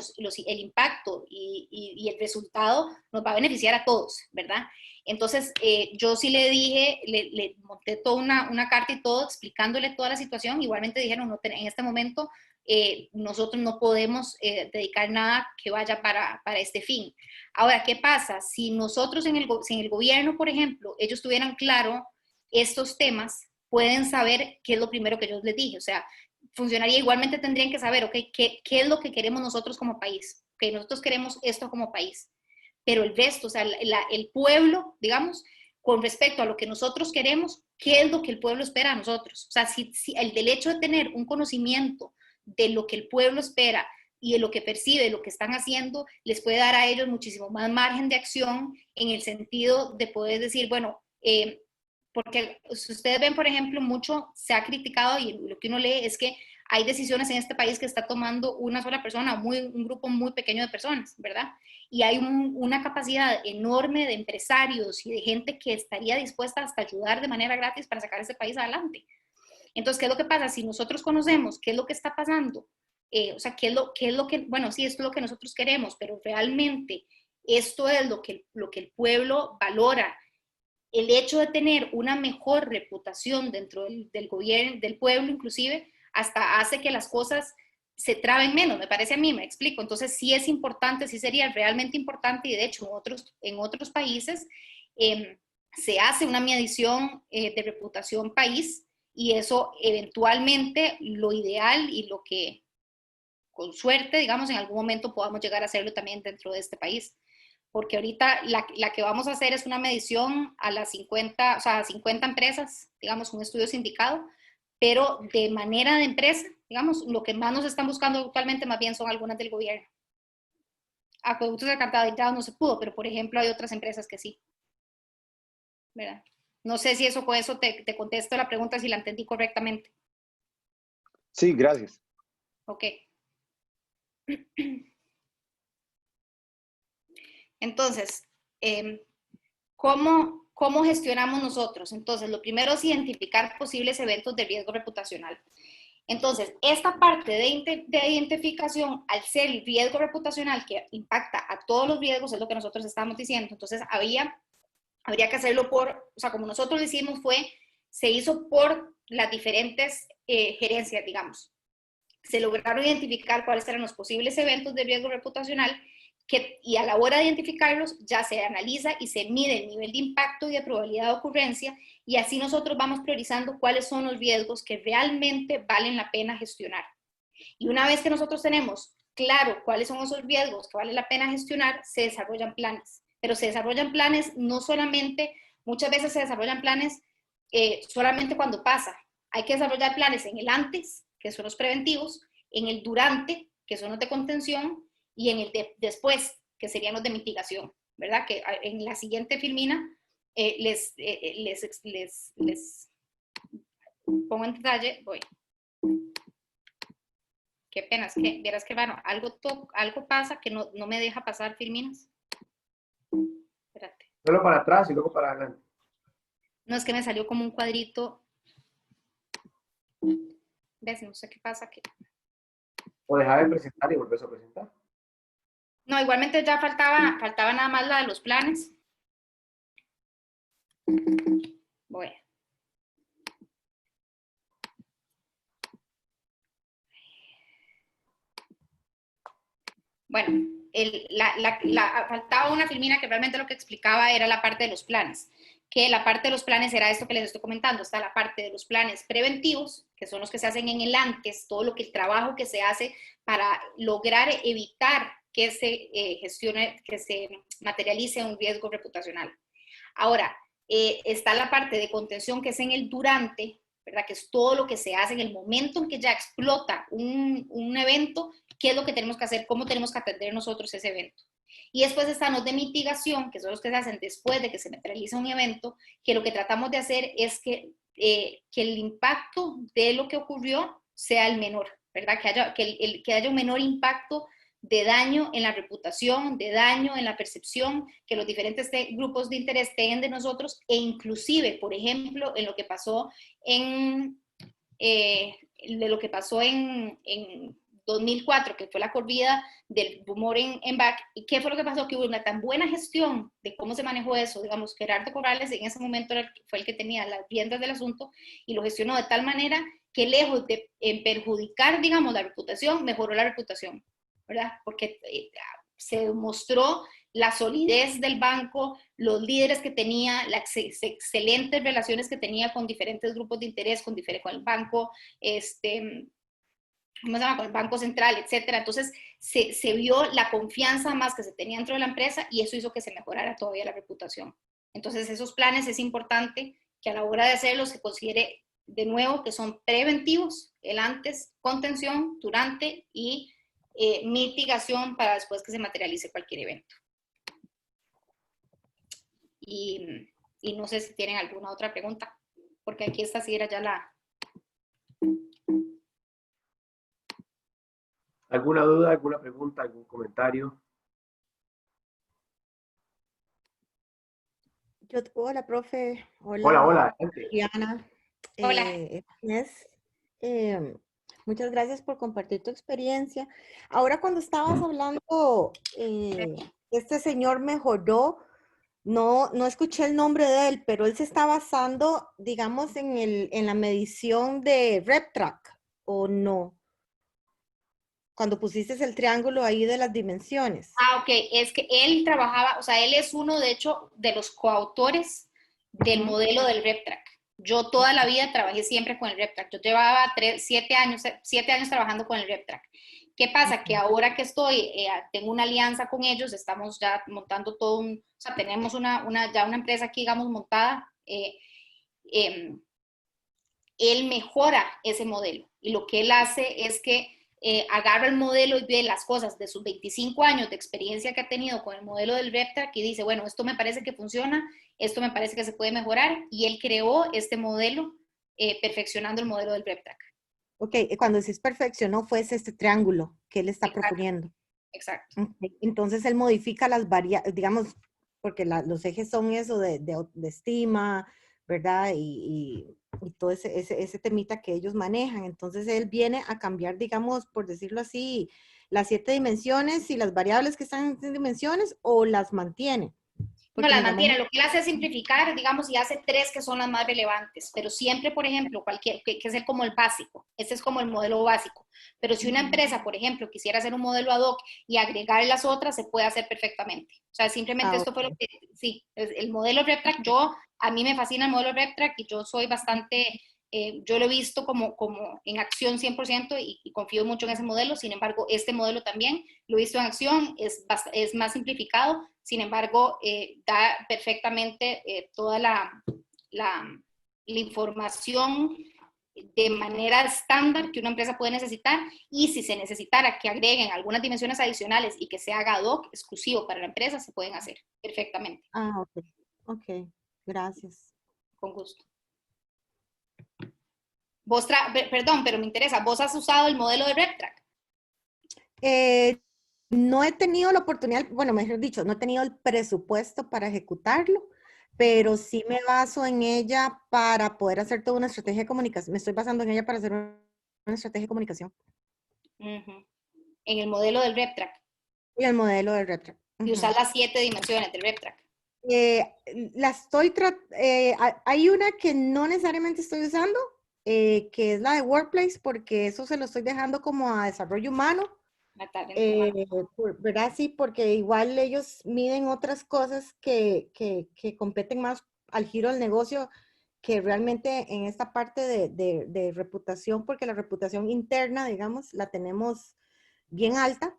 El impacto y el resultado nos va a beneficiar a todos, ¿verdad? Entonces, yo sí le dije, le monté toda una carta y todo, explicándole toda la situación. Igualmente dijeron, no, en este momento nosotros no podemos dedicar nada que vaya para este fin. Ahora, ¿qué pasa? Si nosotros si en el gobierno, por ejemplo, ellos tuvieran claro estos temas, pueden saber qué es lo primero que yo les dije. O sea, funcionaría igualmente, tendrían que saber, ok, qué es lo que queremos nosotros como país. Ok, nosotros queremos esto como país, pero el resto, o sea, el pueblo, digamos, con respecto a lo que nosotros queremos, ¿qué es lo que el pueblo espera a nosotros? O sea, si el hecho de tener un conocimiento de lo que el pueblo espera y de lo que percibe, de lo que están haciendo, les puede dar a ellos muchísimo más margen de acción en el sentido de poder decir, bueno, porque si ustedes ven, por ejemplo, mucho se ha criticado y lo que uno lee es que hay decisiones en este país que está tomando una sola persona, un grupo muy pequeño de personas, ¿verdad? Y hay una capacidad enorme de empresarios y de gente que estaría dispuesta hasta ayudar de manera gratis para sacar ese país adelante. Entonces, ¿qué es lo que pasa? Si nosotros conocemos qué es lo que está pasando, o sea, qué es lo que, bueno, sí, esto es lo que nosotros queremos, pero realmente esto es lo que el pueblo valora. El hecho de tener una mejor reputación dentro del gobierno, del pueblo inclusive, hasta hace que las cosas se traben menos, me parece a mí, me explico. Entonces sí es importante, sí sería realmente importante, y de hecho en otros países se hace una medición de reputación país y eso eventualmente lo ideal y lo que con suerte, digamos, en algún momento podamos llegar a hacerlo también dentro de este país. Porque ahorita la que vamos a hacer es una medición a las 50, o sea, a 50 empresas, digamos, un estudio sindicado, pero de manera de empresa, digamos, lo que más nos están buscando actualmente más bien son algunas del gobierno. Acueductos Alcantarillados no se pudo, pero por ejemplo hay otras empresas que sí. ¿Verdad? No sé si eso con eso te contesto la pregunta, si la entendí correctamente. Sí, gracias. Ok. Entonces, ¿cómo gestionamos nosotros? Entonces, lo primero es identificar posibles eventos de riesgo reputacional. Entonces, esta parte de identificación, al ser el riesgo reputacional que impacta a todos los riesgos, es lo que nosotros estamos diciendo. Entonces, habría que hacerlo o sea, como nosotros lo hicimos se hizo por las diferentes gerencias, digamos. Se lograron identificar cuáles eran los posibles eventos de riesgo reputacional y a la hora de identificarlos ya se analiza y se mide el nivel de impacto y de probabilidad de ocurrencia y así nosotros vamos priorizando cuáles son los riesgos que realmente valen la pena gestionar. Y una vez que nosotros tenemos claro cuáles son esos riesgos que vale la pena gestionar, se desarrollan planes. Pero se desarrollan planes no solamente, muchas veces se desarrollan planes solamente cuando pasa. Hay que desarrollar planes en el antes, que son los preventivos, en el durante, que son los de contención, y en el después, que serían los de mitigación, ¿verdad? Que en la siguiente filmina les pongo en detalle, voy. Qué pena, es que vieras que bueno, algo pasa que no me deja pasar filminas. Espérate. Solo para atrás y luego para adelante. No, es que me salió como un cuadrito. ¿Ves? No sé qué pasa. O dejar de presentar y volver a presentar. No, igualmente ya faltaba nada más la de los planes. Voy. Bueno, faltaba una filmina que realmente lo que explicaba era la parte de los planes, que la parte de los planes era esto que les estoy comentando, está la parte de los planes preventivos, que son los que se hacen en el antes, todo lo que el trabajo que se hace para lograr evitar que se gestione, que se materialice un riesgo reputacional. Ahora, está la parte de contención que es en el durante, ¿verdad? Que es todo lo que se hace en el momento en que ya explota un evento, qué es lo que tenemos que hacer, cómo tenemos que atender nosotros ese evento. Y después están los de mitigación, que son los que se hacen después de que se materializa un evento, que lo que tratamos de hacer es que el impacto de lo que ocurrió sea el menor, ¿verdad? Que haya un menor impacto de daño en la reputación, de daño en la percepción que los diferentes grupos de interés tengan de nosotros e inclusive, por ejemplo, en lo que pasó en 2004, que fue la corrida del rumor en BAC. ¿Y qué fue lo que pasó? Que hubo una tan buena gestión de cómo se manejó eso, digamos, Gerardo Corrales en ese momento fue el que tenía las riendas del asunto y lo gestionó de tal manera que lejos de perjudicar, digamos, la reputación, mejoró la reputación, ¿verdad? Porque se demostró la solidez del banco, los líderes que tenía, las excelentes relaciones que tenía con diferentes grupos de interés, con el banco, ¿cómo se llama? Con el Banco Central, etcétera. Entonces, se vio la confianza más que se tenía dentro de la empresa y eso hizo que se mejorara todavía la reputación. Entonces, esos planes es importante que a la hora de hacerlos se considere de nuevo que son preventivos, el antes, contención, durante y mitigación para después que se materialice cualquier evento. Y no sé si tienen alguna otra pregunta, porque aquí esta sí era ya la... ¿Alguna duda, alguna pregunta, algún comentario? Hola, profe. Hola, hola, gente. Diana. Hola. Muchas gracias por compartir tu experiencia. Ahora, cuando estabas hablando, este señor mejoró, no escuché el nombre de él, pero él se está basando, digamos, en la medición de RepTrak, ¿o no? Cuando pusiste el triángulo ahí de las dimensiones. Ah, ok, es que él trabajaba, o sea, él es uno, de hecho, de los coautores del modelo del RepTrak. Yo toda la vida trabajé siempre con el RepTrak. Yo llevaba 7 años trabajando con el RepTrak. ¿Qué pasa? Que ahora que tengo una alianza con ellos, estamos ya montando todo o sea, tenemos ya una empresa aquí, digamos, montada. Él mejora ese modelo y lo que él hace es que agarra el modelo y ve las cosas de sus 25 años de experiencia que ha tenido con el modelo del RepTrak y dice, bueno, esto me parece que funciona, esto me parece que se puede mejorar, y él creó este modelo perfeccionando el modelo del RepTrak. Ok, cuando dices perfeccionó, fue este triángulo que él está Exacto. proponiendo. Exacto. Okay. Entonces él modifica las variables, digamos, porque los ejes son eso de estima, ¿verdad? Y todo ese temita que ellos manejan. Entonces él viene a cambiar, digamos, por decirlo así, las 7 dimensiones y las variables que están en dimensiones, o las mantiene. No las mantiene, lo que él hace es simplificar, digamos, y hace 3 que son las más relevantes, pero siempre, por ejemplo, que es como el básico, este es como el modelo básico, pero si una empresa, por ejemplo, quisiera hacer un modelo ad hoc y agregar las otras, se puede hacer perfectamente. O sea, simplemente esto fue lo que, sí, el modelo RepTrak, a mí me fascina el modelo RepTrak y yo soy bastante, yo lo he visto como en acción 100% y confío mucho en ese modelo. Sin embargo, este modelo también lo he visto en acción, es más simplificado. Sin embargo, da perfectamente toda la información de manera estándar que una empresa puede necesitar, y si se necesitara que agreguen algunas dimensiones adicionales y que se haga ad hoc exclusivo para la empresa, se pueden hacer perfectamente. Ah, ok. Ok, gracias. Con gusto. Perdón, pero me interesa, ¿vos has usado el modelo de RepTrak? No he tenido la oportunidad, bueno, mejor dicho, no he tenido el presupuesto para ejecutarlo, pero sí me baso en ella para poder hacer toda una estrategia de comunicación. Me estoy basando en ella para hacer una estrategia de comunicación. En el modelo del RepTrak. Y el modelo del RepTrak. Y usar las 7 dimensiones del RepTrak. Hay una que no necesariamente estoy usando, que es la de Workplace, porque eso se lo estoy dejando como a desarrollo humano. ¿Verdad? Sí, porque igual ellos miden otras cosas que competen más al giro del negocio, que realmente en esta parte de reputación, porque la reputación interna, digamos, la tenemos bien alta,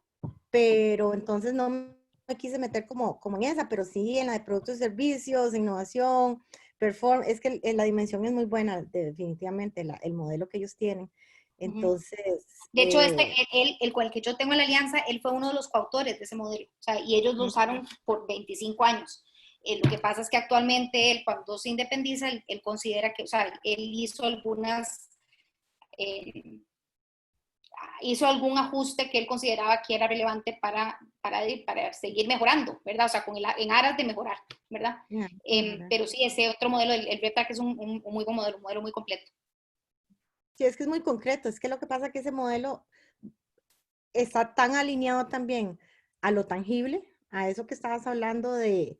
pero entonces no me quise meter como en esa, pero sí en la de productos y servicios, innovación, performance. Es que la dimensión es muy buena, definitivamente, el modelo que ellos tienen. Entonces... De hecho, el con el que yo tengo en la alianza, él fue uno de los coautores de ese modelo, o sea, y ellos lo usaron por 25 años. Lo que pasa es que actualmente él, cuando se independiza, él considera que, o sea, él hizo algún ajuste que él consideraba que era relevante para seguir mejorando, ¿verdad? O sea, en aras de mejorar, ¿verdad? Pero sí, ese otro modelo, el RepTrak, es un muy buen modelo, un modelo muy completo. Sí, es que es muy concreto. Es que lo que pasa es que ese modelo está tan alineado también a lo tangible, a eso que estabas hablando de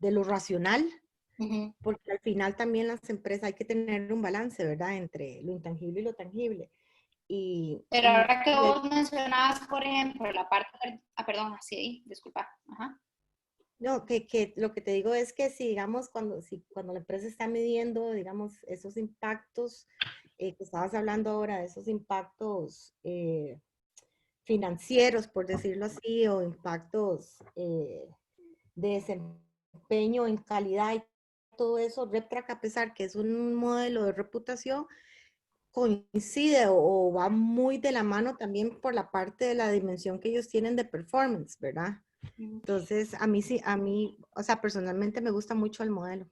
lo racional, porque al final también las empresas hay que tener un balance, ¿verdad? Entre lo intangible y lo tangible. Pero ahora que vos mencionabas, por ejemplo, la parte... perdón, sí, disculpa. Ajá. No, que lo que te digo es que si, digamos, cuando la empresa está midiendo, digamos, esos impactos que estabas hablando ahora, esos impactos financieros, por decirlo así, o impactos de desempeño en calidad y todo eso, RepTrak, a pesar que es un modelo de reputación, coincide o va muy de la mano también por la parte de la dimensión que ellos tienen de performance, ¿verdad? Entonces, a mí, o sea, personalmente me gusta mucho el modelo.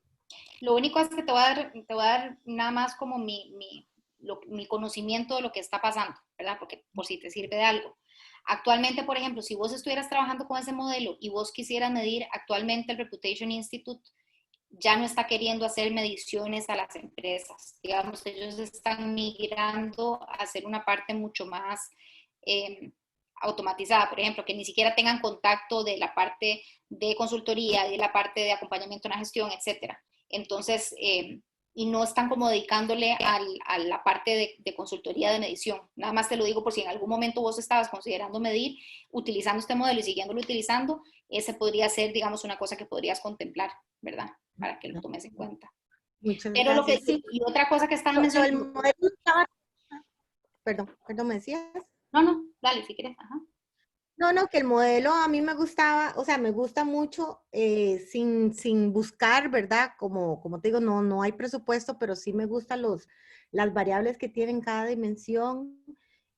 Lo único es que te voy a dar nada más como mi conocimiento de lo que está pasando, ¿verdad? Porque por si te sirve de algo. Actualmente, por ejemplo, si vos estuvieras trabajando con ese modelo y vos quisieras medir, actualmente el Reputation Institute ya no está queriendo hacer mediciones a las empresas. Digamos, ellos están migrando a hacer una parte mucho más automatizada, por ejemplo, que ni siquiera tengan contacto de la parte de consultoría, de la parte de acompañamiento en la gestión, etcétera. Entonces, y no están como dedicándole a la parte de consultoría de medición. Nada más te lo digo por si en algún momento vos estabas considerando medir, utilizando este modelo y siguiéndolo utilizando, ese podría ser, digamos, una cosa que podrías contemplar, ¿verdad? Para que lo tomes en cuenta. Muchas Pero gracias. Sí, y otra cosa que estaban lo del mencionando. modelo estaba, perdón, me decías. No, dale, si quieres. Ajá. No, que el modelo a mí me gustaba, o sea, me gusta mucho sin buscar, ¿verdad? Como te digo, no hay presupuesto, pero sí me gustan las variables que tienen cada dimensión,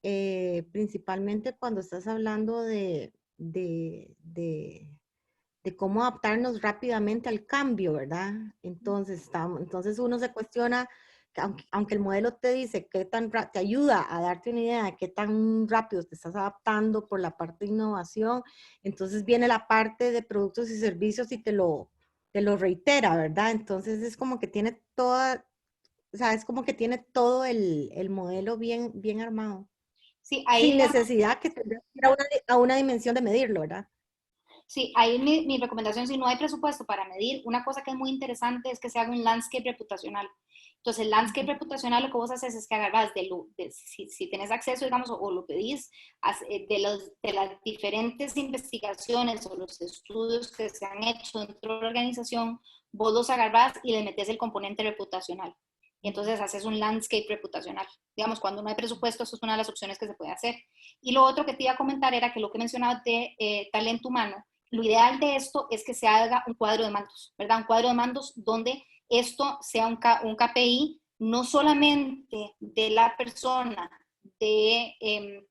principalmente cuando estás hablando de cómo adaptarnos rápidamente al cambio, ¿verdad? Entonces uno se cuestiona, que aunque el modelo te dice te ayuda a darte una idea de qué tan rápido te estás adaptando por la parte de innovación, entonces viene la parte de productos y servicios y te lo reitera, ¿verdad? Entonces es como que tiene o sea, es como que tiene todo el modelo bien armado, Sí, ahí sin digamos, necesidad que tengas que ir a una dimensión de medirlo, ¿verdad? sí, ahí mi recomendación, si no hay presupuesto para medir, una cosa que es muy interesante es que se haga un landscape reputacional. Entonces, el landscape reputacional lo que vos haces es que agarras si tenés acceso, digamos, o lo pedís, de las diferentes investigaciones o los estudios que se han hecho dentro de la organización, vos los agarrás y le metes el componente reputacional. Y entonces haces un landscape reputacional. Digamos, cuando no hay presupuesto, eso es una de las opciones que se puede hacer. Y lo otro que te iba a comentar era que lo que mencionabas de talento humano, lo ideal de esto es que se haga un cuadro de mandos, ¿verdad? Un cuadro de mandos donde esto sea un KPI no solamente de la persona que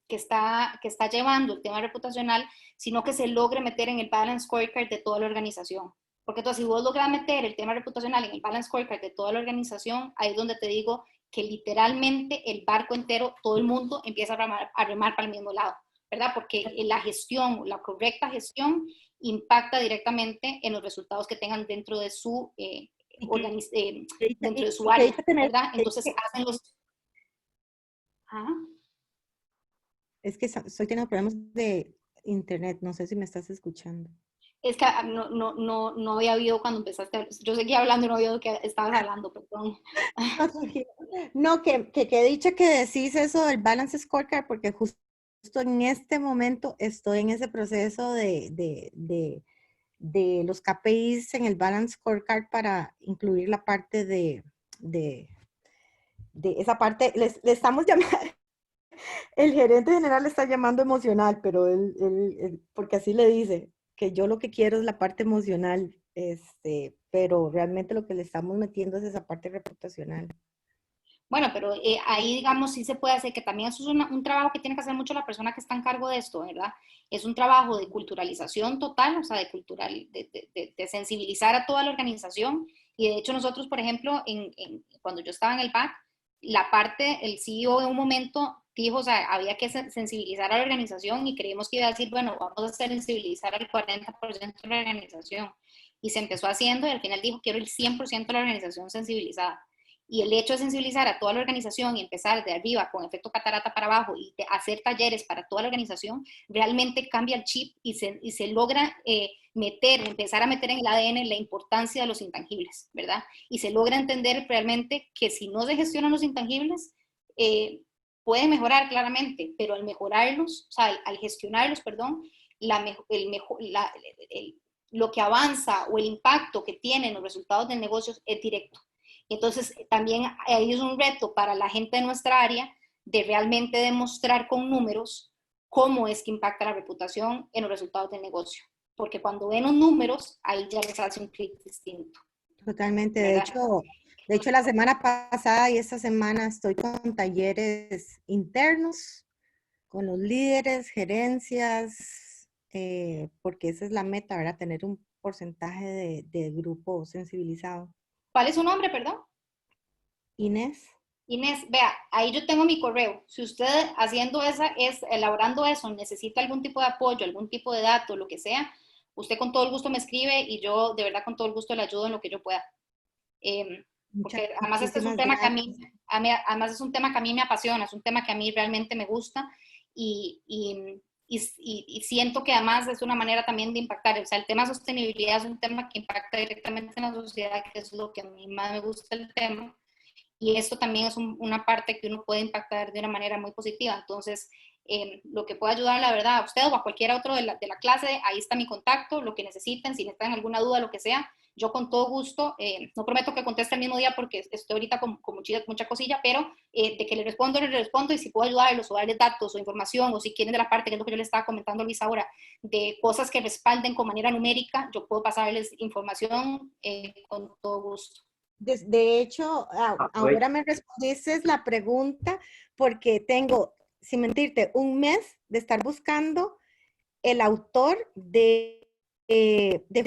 está llevando el tema reputacional, sino que se logre meter en el balance scorecard de toda la organización. Porque entonces, si vos logras meter el tema reputacional en el balance scorecard de toda la organización, ahí es donde te digo que literalmente el barco entero, todo el mundo empieza a remar para el mismo lado, ¿verdad? Porque la gestión, la correcta gestión, impacta directamente en los resultados que tengan dentro de su, dentro de su área, ¿verdad? Entonces hacen los... ¿Ah? Es que estoy teniendo problemas de internet, no sé si me estás escuchando. Es que no había oído cuando empezaste, yo seguía hablando y no había oído que estabas hablando, perdón. No, tranquilo. No, que dicha que decís eso del balance scorecard, porque justo en este momento estoy en ese proceso de los KPIs en el balance scorecard para incluir la parte de esa parte, le estamos llamando, el gerente general le está llamando emocional, pero porque así le dice, que yo lo que quiero es la parte emocional, pero realmente lo que le estamos metiendo es esa parte reputacional. Bueno, pero ahí, digamos, sí se puede hacer, que también eso es un trabajo que tiene que hacer mucho la persona que está en cargo de esto, ¿verdad? Es un trabajo de culturalización total, o sea, de sensibilizar a toda la organización. Y de hecho nosotros, por ejemplo, cuando yo estaba en el BAC, el CEO en un momento dijo, o sea, había que sensibilizar a la organización y creímos que iba a decir, bueno, vamos a sensibilizar al 40% de la organización. Y se empezó haciendo y al final dijo, quiero el 100% de la organización sensibilizada. Y el hecho de sensibilizar a toda la organización y empezar de arriba con efecto catarata para abajo y hacer talleres para toda la organización, realmente cambia el chip y se logra empezar a meter en el ADN la importancia de los intangibles, ¿verdad? Y se logra entender realmente que si no se gestionan los intangibles, pueden mejorar claramente, pero al mejorarlos, o sea, al gestionarlos, perdón, lo que avanza o el impacto que tienen los resultados del negocio es directo. Entonces, también ahí es un reto para la gente de nuestra área de realmente demostrar con números cómo es que impacta la reputación en los resultados del negocio. Porque cuando ven los números, ahí ya les hace un clic distinto. Totalmente. ¿Verdad? De hecho, la semana pasada y esta semana estoy con talleres internos, con los líderes, gerencias, porque esa es la meta, ¿verdad? Tener un porcentaje de grupo sensibilizado. ¿Cuál es su nombre, perdón? Inés. Inés, vea, ahí yo tengo mi correo. Si usted elaborando eso, necesita algún tipo de apoyo, algún tipo de dato, lo que sea, usted con todo el gusto me escribe y yo de verdad con todo el gusto le ayudo en lo que yo pueda. Porque además este es un Muchísimas tema que gracias. además es un tema que a mí me apasiona, es un tema que a mí realmente me gusta y y siento que además es una manera también de impactar. O sea, el tema de sostenibilidad es un tema que impacta directamente en la sociedad, que es lo que a mí más me gusta el tema. Y esto también es una parte que uno puede impactar de una manera muy positiva. Entonces, lo que pueda ayudar, la verdad, a usted o a cualquier otro de la clase, ahí está mi contacto, lo que necesiten, si necesitan alguna duda, lo que sea, yo con todo gusto, no prometo que conteste el mismo día porque estoy ahorita con mucha cosilla, pero de que le respondo, y si puedo ayudarlos o darles datos o información, o si quieren de la parte, que es lo que yo les estaba comentando a Luis ahora, de cosas que respalden con manera numérica, yo puedo pasarles información con todo gusto. De hecho, ahora me respondiste la pregunta porque tengo, sin mentirte, un mes de estar buscando el autor de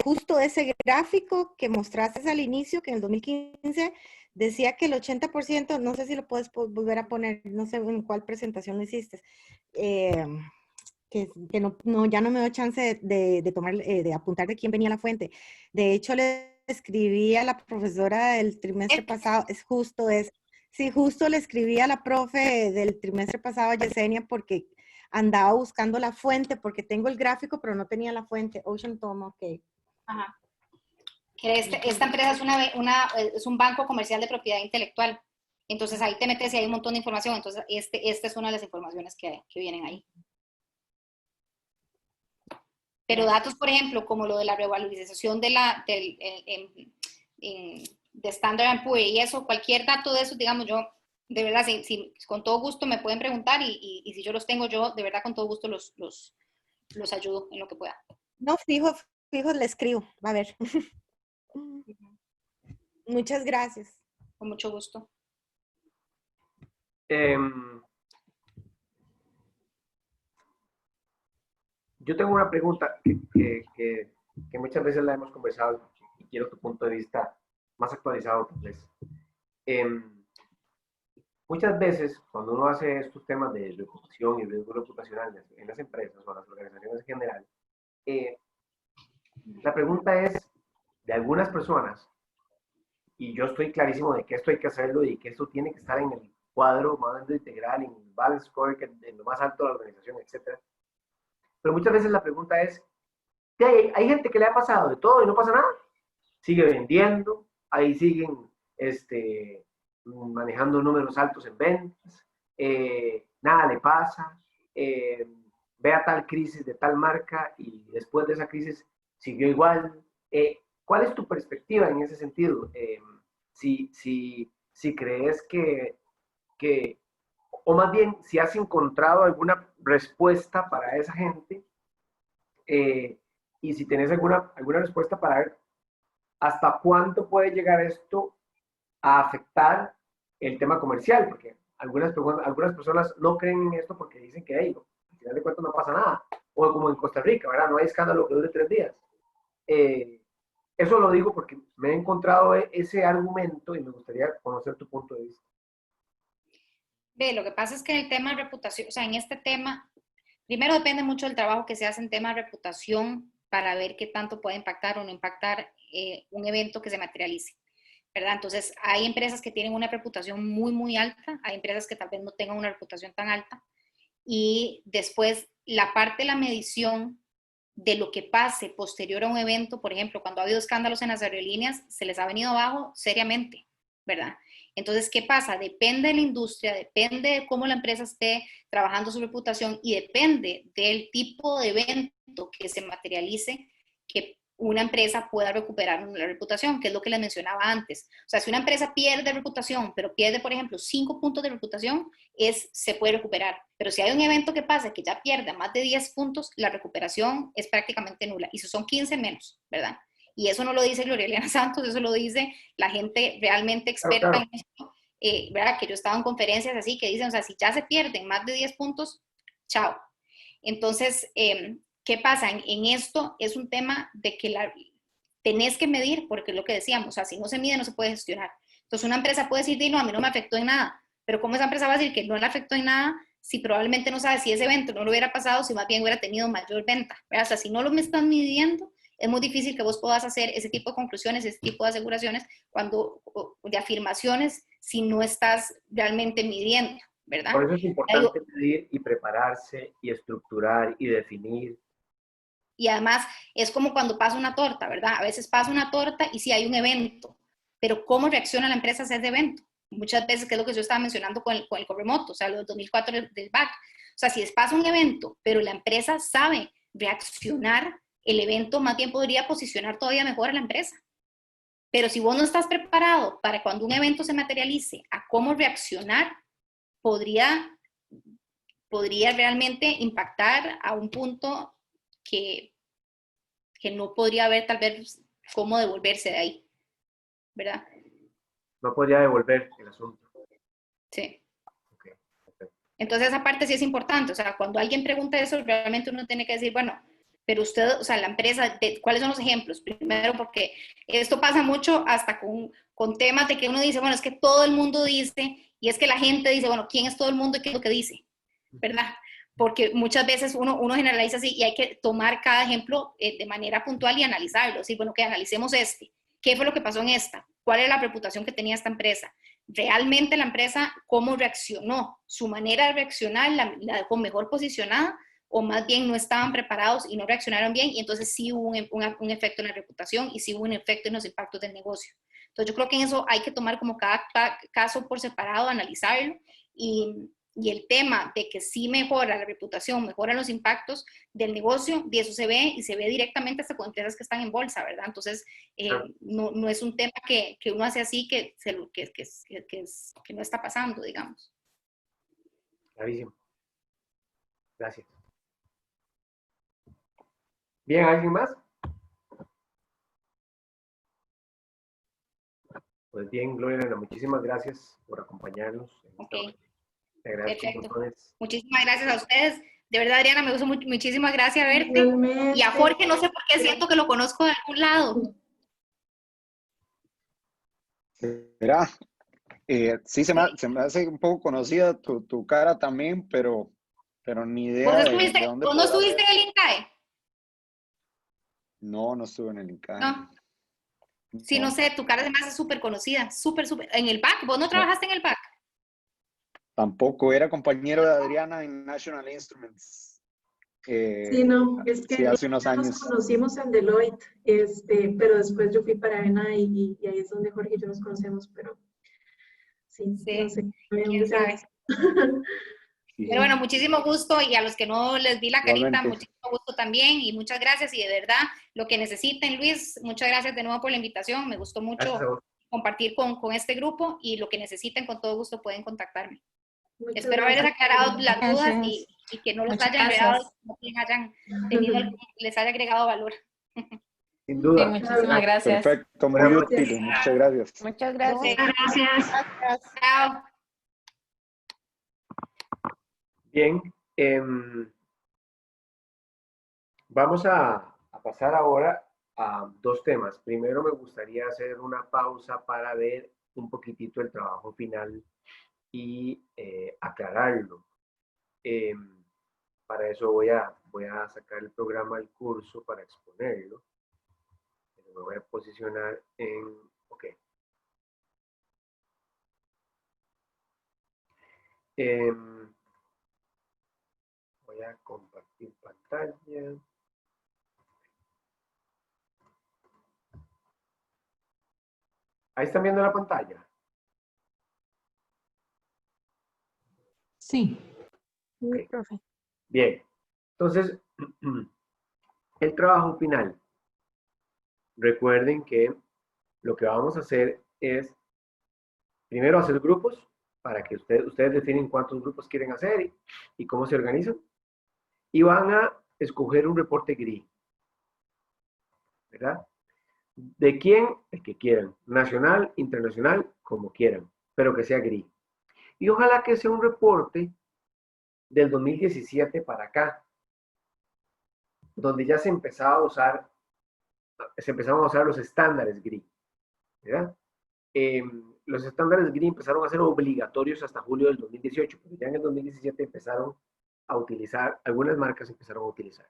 justo ese gráfico que mostraste al inicio, que en el 2015 decía que el 80%, no sé si lo puedes volver a poner, no sé en cuál presentación lo hiciste, que ya no me dio chance de tomar, de apuntar de quién venía la fuente. De hecho, le escribí a la profesora del trimestre pasado, sí, justo le escribí a la profe del trimestre pasado, Yesenia, porque andaba buscando la fuente, porque tengo el gráfico, pero no tenía la fuente. Ocean Toma, ok. Ajá. Esta empresa es un banco comercial de propiedad intelectual. Entonces ahí te metes y hay un montón de información. Entonces esta es una de las informaciones que vienen ahí. Pero datos, por ejemplo, como lo de la revalorización de Standard & Poor's y eso, cualquier dato de eso, digamos, yo, de verdad, con todo gusto me pueden preguntar y si yo los tengo, yo de verdad con todo gusto los ayudo en lo que pueda. No, fijo, le escribo. A ver. Muchas gracias. Con mucho gusto. Yo tengo una pregunta que muchas veces la hemos conversado y quiero tu punto de vista más actualizado, tal vez. Muchas veces, cuando uno hace estos temas de reputación y riesgo reputacional en las empresas o las organizaciones en general, la pregunta es de algunas personas, y yo estoy clarísimo de que esto hay que hacerlo y que esto tiene que estar en el cuadro más integral, en el balance score, en lo más alto de la organización, etc. Pero muchas veces la pregunta es, hay gente que le ha pasado de todo y no pasa nada. Sigue vendiendo, ahí siguen manejando números altos en ventas, nada le pasa, ve a tal crisis de tal marca y después de esa crisis siguió igual. ¿Cuál es tu perspectiva en ese sentido? Si crees o más bien, si has encontrado alguna respuesta para esa gente, y si tenés alguna respuesta para ver hasta cuánto puede llegar esto a afectar el tema comercial, porque algunas personas no creen en esto porque dicen que al final de cuentas no pasa nada, o como en Costa Rica, ¿verdad? No hay escándalo que dure 3 días. Eso lo digo porque me he encontrado ese argumento y me gustaría conocer tu punto de vista. Lo que pasa es que el tema de reputación, o sea, en este tema, primero depende mucho del trabajo que se hace en tema de reputación para ver qué tanto puede impactar o no impactar un evento que se materialice, ¿verdad? Entonces, hay empresas que tienen una reputación muy, muy alta, hay empresas que tal vez no tengan una reputación tan alta, y después la parte de la medición de lo que pase posterior a un evento, por ejemplo, cuando ha habido escándalos en las aerolíneas, se les ha venido abajo seriamente, ¿verdad? Entonces, ¿qué pasa? Depende de la industria, depende de cómo la empresa esté trabajando su reputación y depende del tipo de evento que se materialice que una empresa pueda recuperar la reputación, que es lo que les mencionaba antes. O sea, si una empresa pierde reputación, pero pierde, por ejemplo, 5 puntos de reputación, se puede recuperar. Pero si hay un evento que pasa que ya pierde más de 10 puntos, la recuperación es prácticamente nula. Y si son 15 menos, ¿verdad? Y eso no lo dice Gloria Elena Santos, eso lo dice la gente realmente experta en esto, ¿verdad? Que yo he estado en conferencias así que dicen, o sea, si ya se pierden más de 10 puntos, chao. Entonces, ¿qué pasa? En esto es un tema de que tenés que medir, porque es lo que decíamos, o sea, si no se mide no se puede gestionar. Entonces, una empresa puede decir, no, a mí no me afectó en nada, pero ¿cómo esa empresa va a decir que no le afectó en nada si probablemente no sabe si ese evento no lo hubiera pasado, si más bien hubiera tenido mayor venta, ¿verdad? O sea, si no lo me están midiendo, es muy difícil que vos puedas hacer ese tipo de conclusiones, ese tipo de aseguraciones, de afirmaciones, si no estás realmente midiendo, ¿verdad? Por eso es importante medir y prepararse y estructurar y definir. Y además es como cuando pasa una torta, ¿verdad? A veces pasa una torta y sí hay un evento, pero ¿cómo reacciona la empresa a ese evento? Muchas veces, que es lo que yo estaba mencionando con el Corremoto, o sea, los 2004 del BAC. O sea, si pasa un evento, pero la empresa sabe reaccionar, el evento más bien podría posicionar todavía mejor a la empresa. Pero si vos no estás preparado para cuando un evento se materialice a cómo reaccionar, podría realmente impactar a un punto que no podría haber tal vez cómo devolverse de ahí, ¿verdad? No podría devolver el asunto. Sí. Okay, perfecto. Entonces esa parte sí es importante, o sea, cuando alguien pregunta eso, realmente uno tiene que decir, bueno, pero usted, o sea, la empresa, ¿cuáles son los ejemplos? Primero, porque esto pasa mucho hasta con temas de que uno dice, bueno, es que todo el mundo dice, y es que la gente dice, bueno, ¿quién es todo el mundo y qué es lo que dice? ¿Verdad? Porque muchas veces uno generaliza así y hay que tomar cada ejemplo de manera puntual y analizarlo. Decir, bueno, que analicemos este. ¿Qué fue lo que pasó en esta? ¿Cuál es la reputación que tenía esta empresa? ¿Realmente la empresa cómo reaccionó? ¿Su manera de reaccionar la dejó mejor posicionada? ¿O más bien no estaban preparados y no reaccionaron bien? Y entonces sí hubo un efecto en la reputación y sí hubo un efecto en los impactos del negocio. Entonces yo creo que en eso hay que tomar como cada caso por separado, analizarlo y el tema de que sí mejora la reputación, mejoran los impactos del negocio, de eso se ve y se ve directamente hasta con empresas que están en bolsa, ¿verdad? Entonces, no es un tema que uno hace así que no está pasando, digamos. Clarísimo. Gracias. Bien, ¿alguien más? Pues bien, Gloria, muchísimas gracias por acompañarnos. Ok, Te agradezco un perfecto. montón. Muchísimas gracias a ustedes. De verdad, Adriana, me gustó muchísimas gracias verte. Igualmente. Y a Jorge, no sé por qué siento que lo conozco de algún lado. Mira, sí se me hace un poco conocida tu cara también, pero ni idea de dónde ¿Vos no podrá estuviste ser. en el INCAE? No, no estuve en el INCAE. No. Sí, no No, sé, tu cara se me hace súper conocida, súper. En el BAC, ¿vos no no, trabajaste en el BAC? tampoco. Era compañero de Adriana en National Instruments. Sí, no, es que Sí, hace unos nos años. conocimos en Deloitte, pero después yo fui para ENA y ahí es donde Jorge y yo nos conocemos, pero sí, no Sí, sé de dónde quién sea. sabe. Sí, Pero bueno, muchísimo gusto y a los que no les vi la carita, igualmente. muchísimo gusto también y muchas gracias y de verdad, lo que necesiten, Luis, muchas gracias de nuevo por la invitación, me gustó Gracias a mucho vos. compartir con este grupo y lo que necesiten con todo gusto pueden contactarme. Muchas Espero haberles gracias. aclarado las dudas Gracias. y que no los Muchas haya enredado, gracias. les haya agregado valor. Sin Sí, duda. muchísimas gracias. Perfecto, muy Buenas Gracias. útil. Muchas gracias. Muchas Ok, gracias. Gracias. chao. Bien. Vamos a pasar ahora a dos temas. Primero me gustaría hacer una pausa para ver un poquitito el trabajo final y aclararlo. Para eso voy a sacar el programa del curso para exponerlo. Me voy a posicionar en... Ok. Voy a compartir pantalla. Ahí están viendo la pantalla. Sí. Okay. Profe. Bien. Entonces, el trabajo final. Recuerden que lo que vamos a hacer es primero hacer grupos para que ustedes definen cuántos grupos quieren hacer y cómo se organizan. Y van a escoger un reporte gris. ¿Verdad? ¿De quién? El que quieran. Nacional, internacional, como quieran, pero que sea gris. Y ojalá que sea un reporte del 2017 para acá, donde ya se empezaban a usar los estándares gris, ¿verdad? Los estándares gris empezaron a ser obligatorios hasta julio del 2018, pero ya en el 2017 empezaron a utilizar, algunas marcas empezaron a utilizar.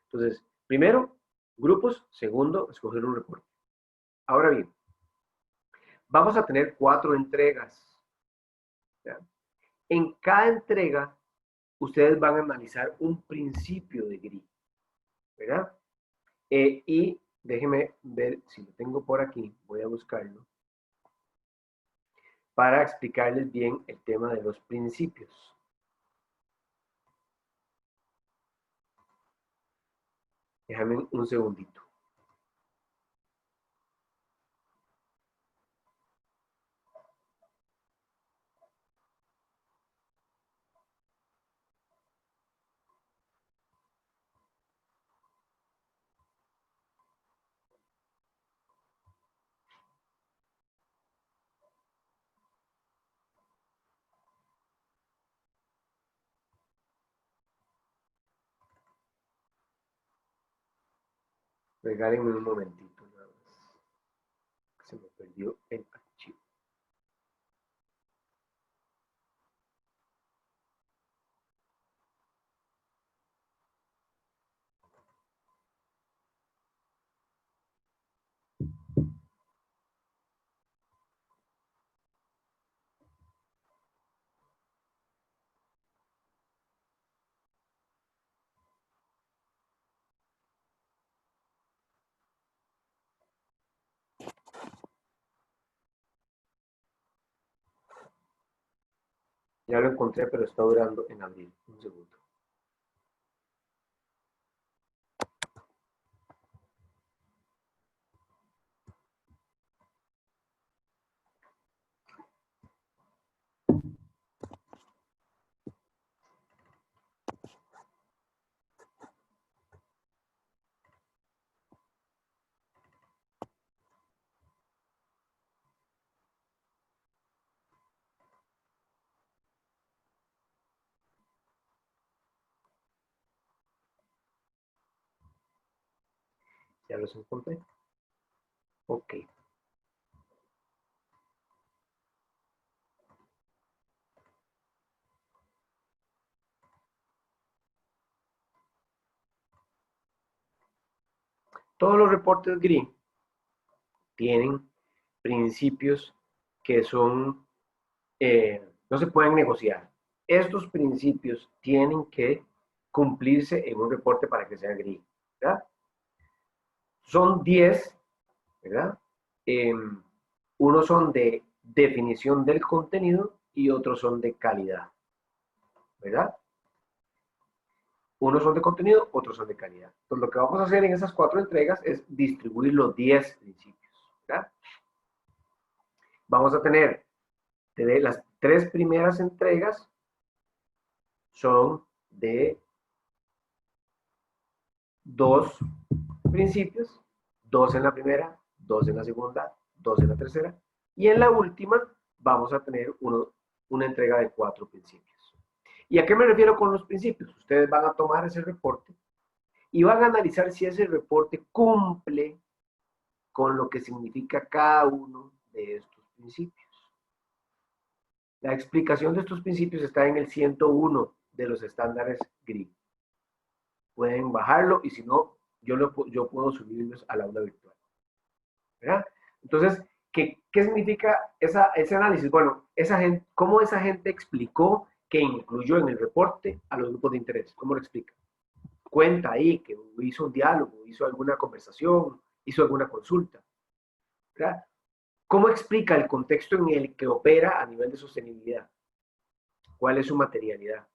Entonces, primero, grupos, segundo, escoger un reporte. Ahora bien, vamos a tener 4 entregas. ¿Ya? En cada entrega, ustedes van a analizar un principio de GRI, ¿verdad? Y déjenme ver si lo tengo por aquí, voy a buscarlo, para explicarles bien el tema de los principios. Déjame un segundito. Regálenme un momentito nada más. Se me perdió el archivo. Ya lo encontré, pero está durando en abril. Un segundo. Ya los encontré. Ok. Todos los reportes GRI tienen principios que son, no se pueden negociar. Estos principios tienen que cumplirse en un reporte para que sea GRI, ¿verdad? Son 10, ¿verdad? Unos son de definición del contenido y otros son de calidad, ¿verdad? Unos son de contenido, otros son de calidad. Entonces, lo que vamos a hacer en esas 4 entregas es distribuir los 10 principios, ¿verdad? Vamos a tener las 3 primeras entregas son de 2 principios, 2 en la primera, 2 en la segunda, 2 en la tercera, y en la última vamos a tener una entrega de 4 principios. ¿Y a qué me refiero con los principios? Ustedes van a tomar ese reporte y van a analizar si ese reporte cumple con lo que significa cada uno de estos principios. La explicación de estos principios está en el 101 de los estándares GRI. Pueden bajarlo y si no, yo puedo subirlos al aula virtual, ¿verdad? Entonces, ¿qué significa ese análisis? Bueno, ¿cómo esa gente explicó que incluyó en el reporte a los grupos de interés? ¿Cómo lo explica? Cuenta ahí que hizo un diálogo, hizo alguna conversación, hizo alguna consulta, ¿verdad? ¿Cómo explica el contexto en el que opera a nivel de sostenibilidad? ¿Cuál es su materialidad?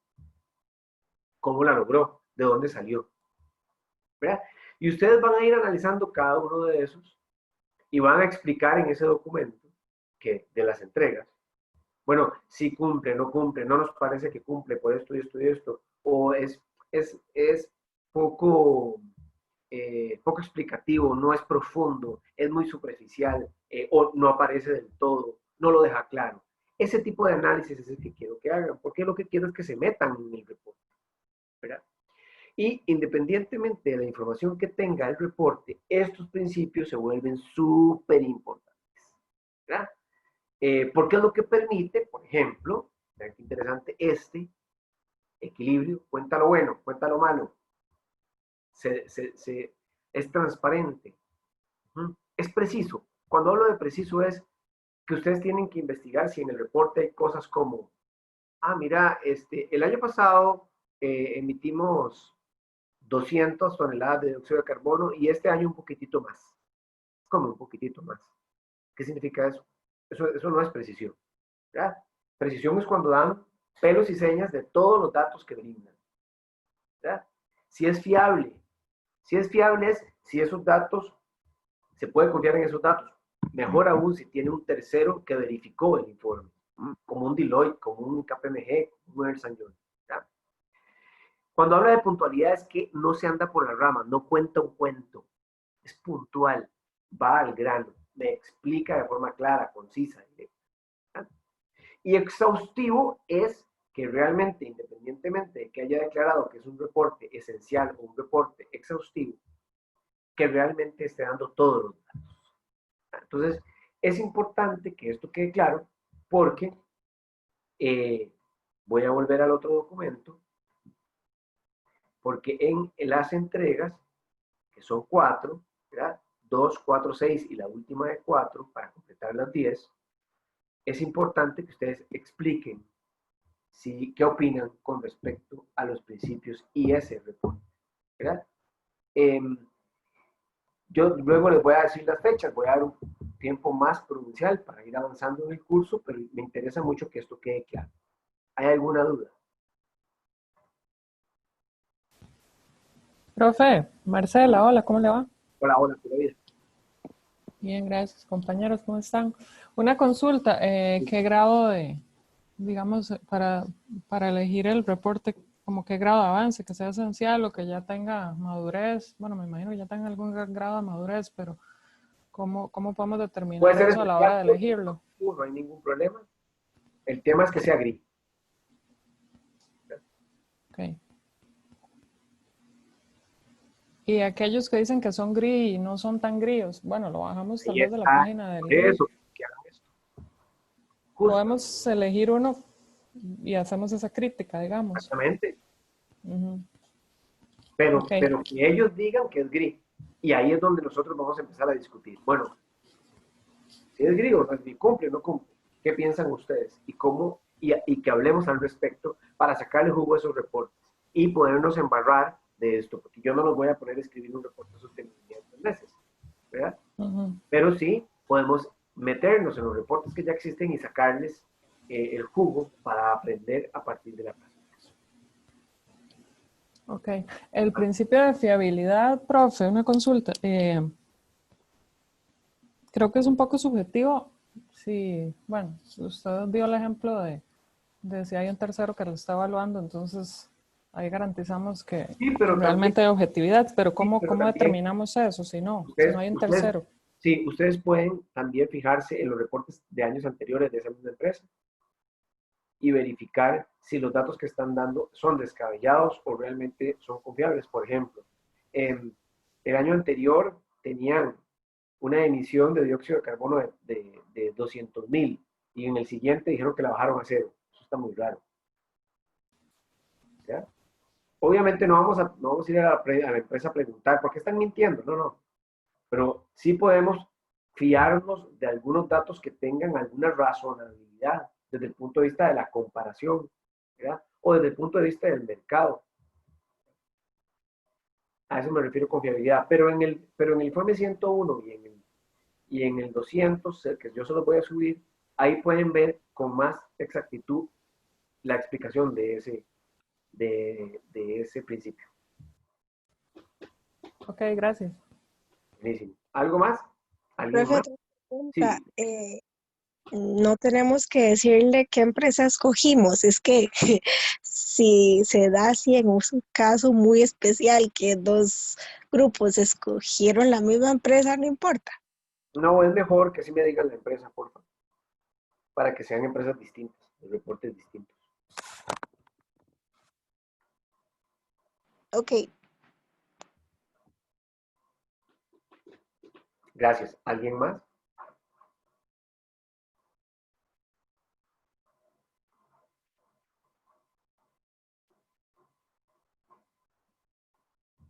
¿Cómo la logró? ¿De dónde salió? ¿Verdad? Y ustedes van a ir analizando cada uno de esos y van a explicar en ese documento que de las entregas, bueno, si cumple, no cumple, no nos parece que cumple por esto y esto y esto, o es poco, poco explicativo, no es profundo, es muy superficial, o no aparece del todo, no lo deja claro. Ese tipo de análisis es el que quiero que hagan, porque lo que quiero es que se metan en el reporte, ¿verdad? Y independientemente de la información que tenga el reporte, estos principios se vuelven súper importantes, ¿verdad? Porque es lo que permite, por ejemplo, vean qué interesante, equilibrio, cuenta lo bueno, cuenta lo malo, es transparente, es preciso. Cuando hablo de preciso es que ustedes tienen que investigar si en el reporte hay cosas como mira, el año pasado emitimos 200 toneladas de dióxido de carbono y este año un poquitito más. Como un poquitito más. ¿Qué significa eso? Eso no es precisión. ¿Verdad? Precisión es cuando dan pelos y señas de todos los datos que brindan. ¿Verdad? Si es fiable. Si es fiable es si esos datos, se puede confiar en esos datos. Mejor aún si tiene un tercero que verificó el informe, como un Deloitte, como un KPMG, un Ernst & Young. ¿Verdad? Cuando habla de puntualidad es que no se anda por la rama, no cuenta un cuento, es puntual, va al grano, me explica de forma clara, concisa, directa. ¿Verdad? Y exhaustivo es que realmente, independientemente de que haya declarado que es un reporte esencial o un reporte exhaustivo, que realmente esté dando todos los datos. Entonces, es importante que esto quede claro porque voy a volver al otro documento, porque en las entregas, que son 4, ¿verdad? 2, 4, 6 y la última de 4, para completar las 10, es importante que ustedes expliquen qué opinan con respecto a los principios y ese reporte, ¿verdad? Yo luego les voy a decir las fechas, voy a dar un tiempo más prudencial para ir avanzando en el curso, pero me interesa mucho que esto quede claro. ¿Hay alguna duda? Profe, Marcela, hola, ¿cómo le va? Hola, hola, pura vida. Bien, gracias, compañeros, ¿cómo están? Una consulta, ¿qué grado de, digamos, para elegir el reporte, como qué grado de avance, que sea esencial o que ya tenga madurez? Bueno, me imagino que ya tenga algún grado de madurez, pero ¿cómo podemos Puede determinar ser eso a la hora de especial, elegirlo? no hay ningún problema. El tema es que sea gris. Okay. Y aquellos que dicen que son gris y no son tan gris, bueno, lo bajamos tal Ahí vez de la está, página por del... eso, que hagan esto. Justo, Podemos elegir uno y hacemos esa crítica, digamos. exactamente. Uh-huh. Pero Okay. que ellos digan que es gris. Y ahí es donde nosotros vamos a empezar a discutir. Bueno, si es gris o no es gris, cumple o no cumple. ¿Qué piensan ustedes? Y cómo, y que hablemos al respecto para sacarle jugo a esos reportes y podernos embarrar de esto, porque yo no los voy a poner a escribir un reporte de sostenibilidad en 3 meses, ¿verdad? Uh-huh. Pero sí podemos meternos en los reportes que ya existen y sacarles el jugo para aprender a partir de la práctica. Ok. El principio de fiabilidad, profe, una consulta. Creo que es un poco subjetivo. Sí, bueno, usted dio el ejemplo de si hay un tercero que lo está evaluando, entonces ahí garantizamos que Sí, pero también, realmente hay objetividad, pero sí, ¿cómo, pero cómo también determinamos eso si no hay un tercero? sí, ustedes pueden también fijarse en los reportes de años anteriores de esa misma empresa y verificar si los datos que están dando son descabellados o realmente son confiables. Por ejemplo, el año anterior tenían una emisión de dióxido de carbono de 200,000 y en el siguiente dijeron que la bajaron a 0. Eso está muy raro. ¿Ya? Obviamente no vamos a ir a la empresa a preguntar por qué están mintiendo, no. Pero sí podemos fiarnos de algunos datos que tengan alguna razonabilidad desde el punto de vista de la comparación, ¿verdad? O desde el punto de vista del mercado. A eso me refiero con fiabilidad. Pero en el informe 101 y en el 200, que yo se los voy a subir, ahí pueden ver con más exactitud la explicación de ese principio. Ok, gracias. Buenísimo. ¿Algo más? ¿Alguien Profe, más? otra pregunta. Sí. No tenemos que decirle qué empresa escogimos. Es que si se da así en un caso muy especial que 2 grupos escogieron la misma empresa, no importa. No, es mejor que sí me digan la empresa, por favor, para que sean empresas distintas, reportes distintos. Ok, Gracias. ¿Alguien más?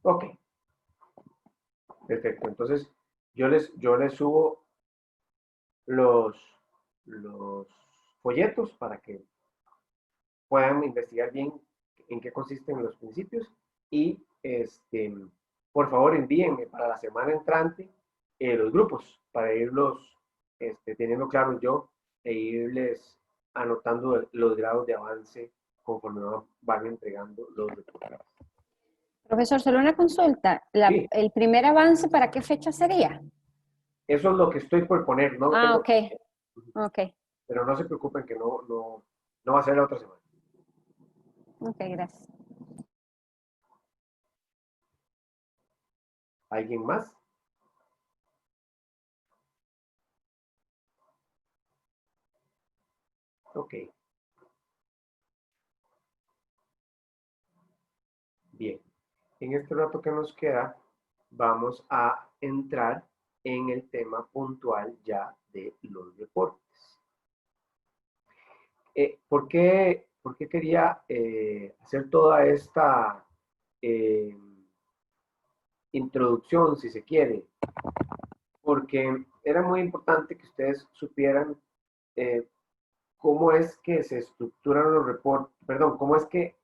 Ok. Perfecto. Entonces, yo les subo los folletos para que puedan investigar bien en qué consisten los principios y por favor envíenme para la semana entrante los grupos para irlos teniendo claros yo e irles anotando los grados de avance conforme van entregando los reportes. Profesor, solo una consulta. Sí. ¿El primer avance para qué fecha sería? Eso es lo que estoy por poner, ¿no? Ah, ok. Pero no se preocupen que no va a ser la otra semana. Ok, gracias. ¿Alguien más? Ok. Bien. En este rato que nos queda, vamos a entrar en el tema puntual ya de los reportes. ¿Por qué quería hacer toda esta introducción, si se quiere? Porque era muy importante que ustedes supieran cómo es que se estructuran los reportes, perdón, cómo es que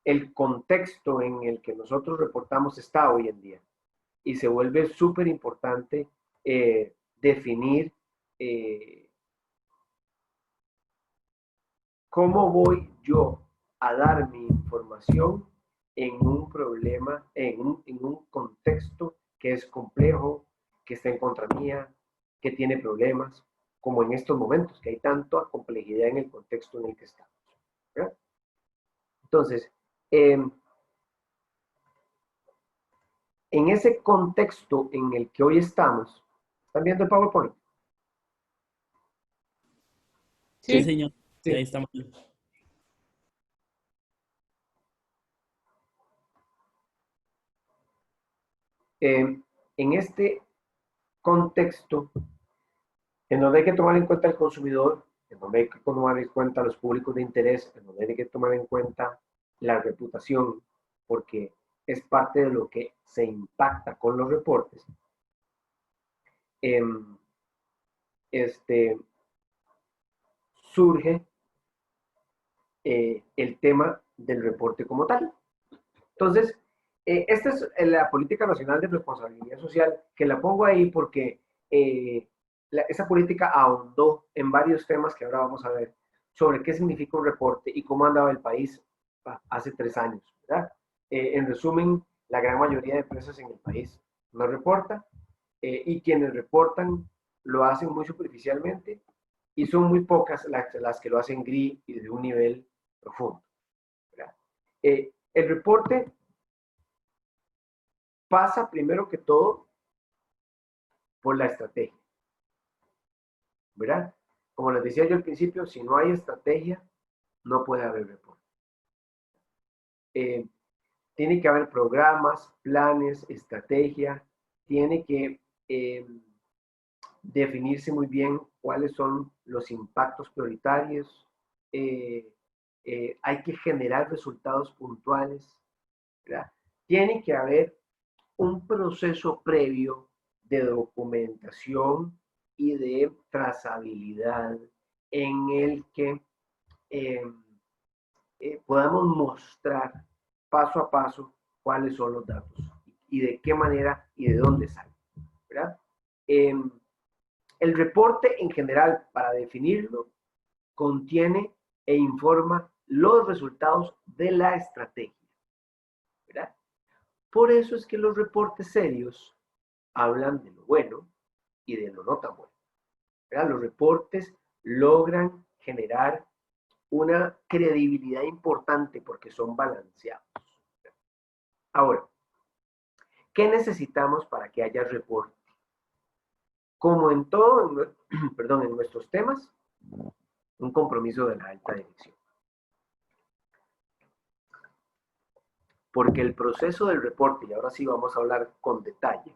el contexto en el que nosotros reportamos está hoy en día. Y se vuelve súper importante definir cómo voy yo a dar mi información en un problema, en un contexto que es complejo, que está en contra mía, que tiene problemas, como en estos momentos, que hay tanta complejidad en el contexto en el que estamos. ¿Verdad? Entonces, en ese contexto en el que hoy estamos, ¿están viendo el PowerPoint? Sí. Sí, señor. Sí, ahí estamos. En este contexto, en donde hay que tomar en cuenta el consumidor, en donde hay que tomar en cuenta los públicos de interés, en donde hay que tomar en cuenta la reputación, porque es parte de lo que se impacta con los reportes. Surge el tema del reporte como tal. Entonces, esta es la Política Nacional de Responsabilidad Social, que la pongo ahí porque esa política ahondó en varios temas que ahora vamos a ver sobre qué significa un reporte y cómo andaba el país hace 3 años, ¿verdad? En resumen, la gran mayoría de empresas en el país no reporta y quienes reportan lo hacen muy superficialmente y son muy pocas las que lo hacen gris y de un nivel profundo, ¿verdad? El reporte pasa primero que todo por la estrategia, ¿verdad? Como les decía yo al principio, si no hay estrategia, no puede haber reporte. Tiene que haber programas, planes, estrategia, tiene que definirse muy bien cuáles son los impactos prioritarios, hay que generar resultados puntuales, ¿verdad? Tiene que haber un proceso previo de documentación y de trazabilidad en el que podamos mostrar paso a paso cuáles son los datos y de qué manera y de dónde salen, ¿verdad? El reporte en general, para definirlo, contiene e informa los resultados de la estrategia, ¿verdad? Por eso es que los reportes serios hablan de lo bueno y de lo no tan bueno, ¿verdad? Los reportes logran generar una credibilidad importante porque son balanceados. Ahora, ¿qué necesitamos para que haya reporte? Como en todo, perdón, en nuestros temas, un compromiso de la alta dirección. Porque el proceso del reporte, y ahora sí vamos a hablar con detalle,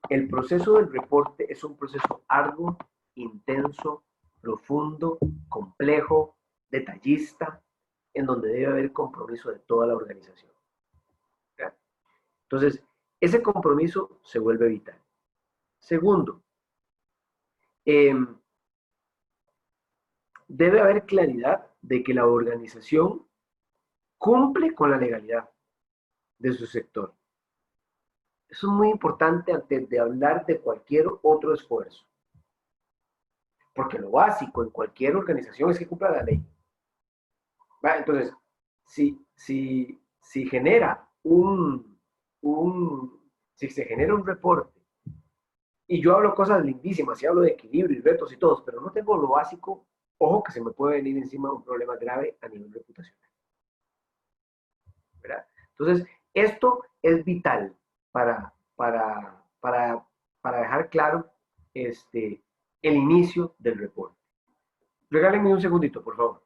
el proceso del reporte es un proceso arduo, intenso, profundo, complejo, detallista, en donde debe haber compromiso de toda la organización. ¿Verdad? Entonces, ese compromiso se vuelve vital. Segundo, debe haber claridad de que la organización cumple con la legalidad de su sector. Eso es muy importante antes de hablar de cualquier otro esfuerzo. Porque lo básico en cualquier organización es que cumpla la ley. ¿Va? Entonces, si genera si se genera un reporte, y yo hablo cosas lindísimas, y hablo de equilibrio y retos y todos, pero no tengo lo básico, ojo que se me puede venir encima un problema grave a nivel reputacional. ¿Verdad? Entonces, esto es vital para dejar claro el inicio del reporte. Regálenme un segundito, por favor.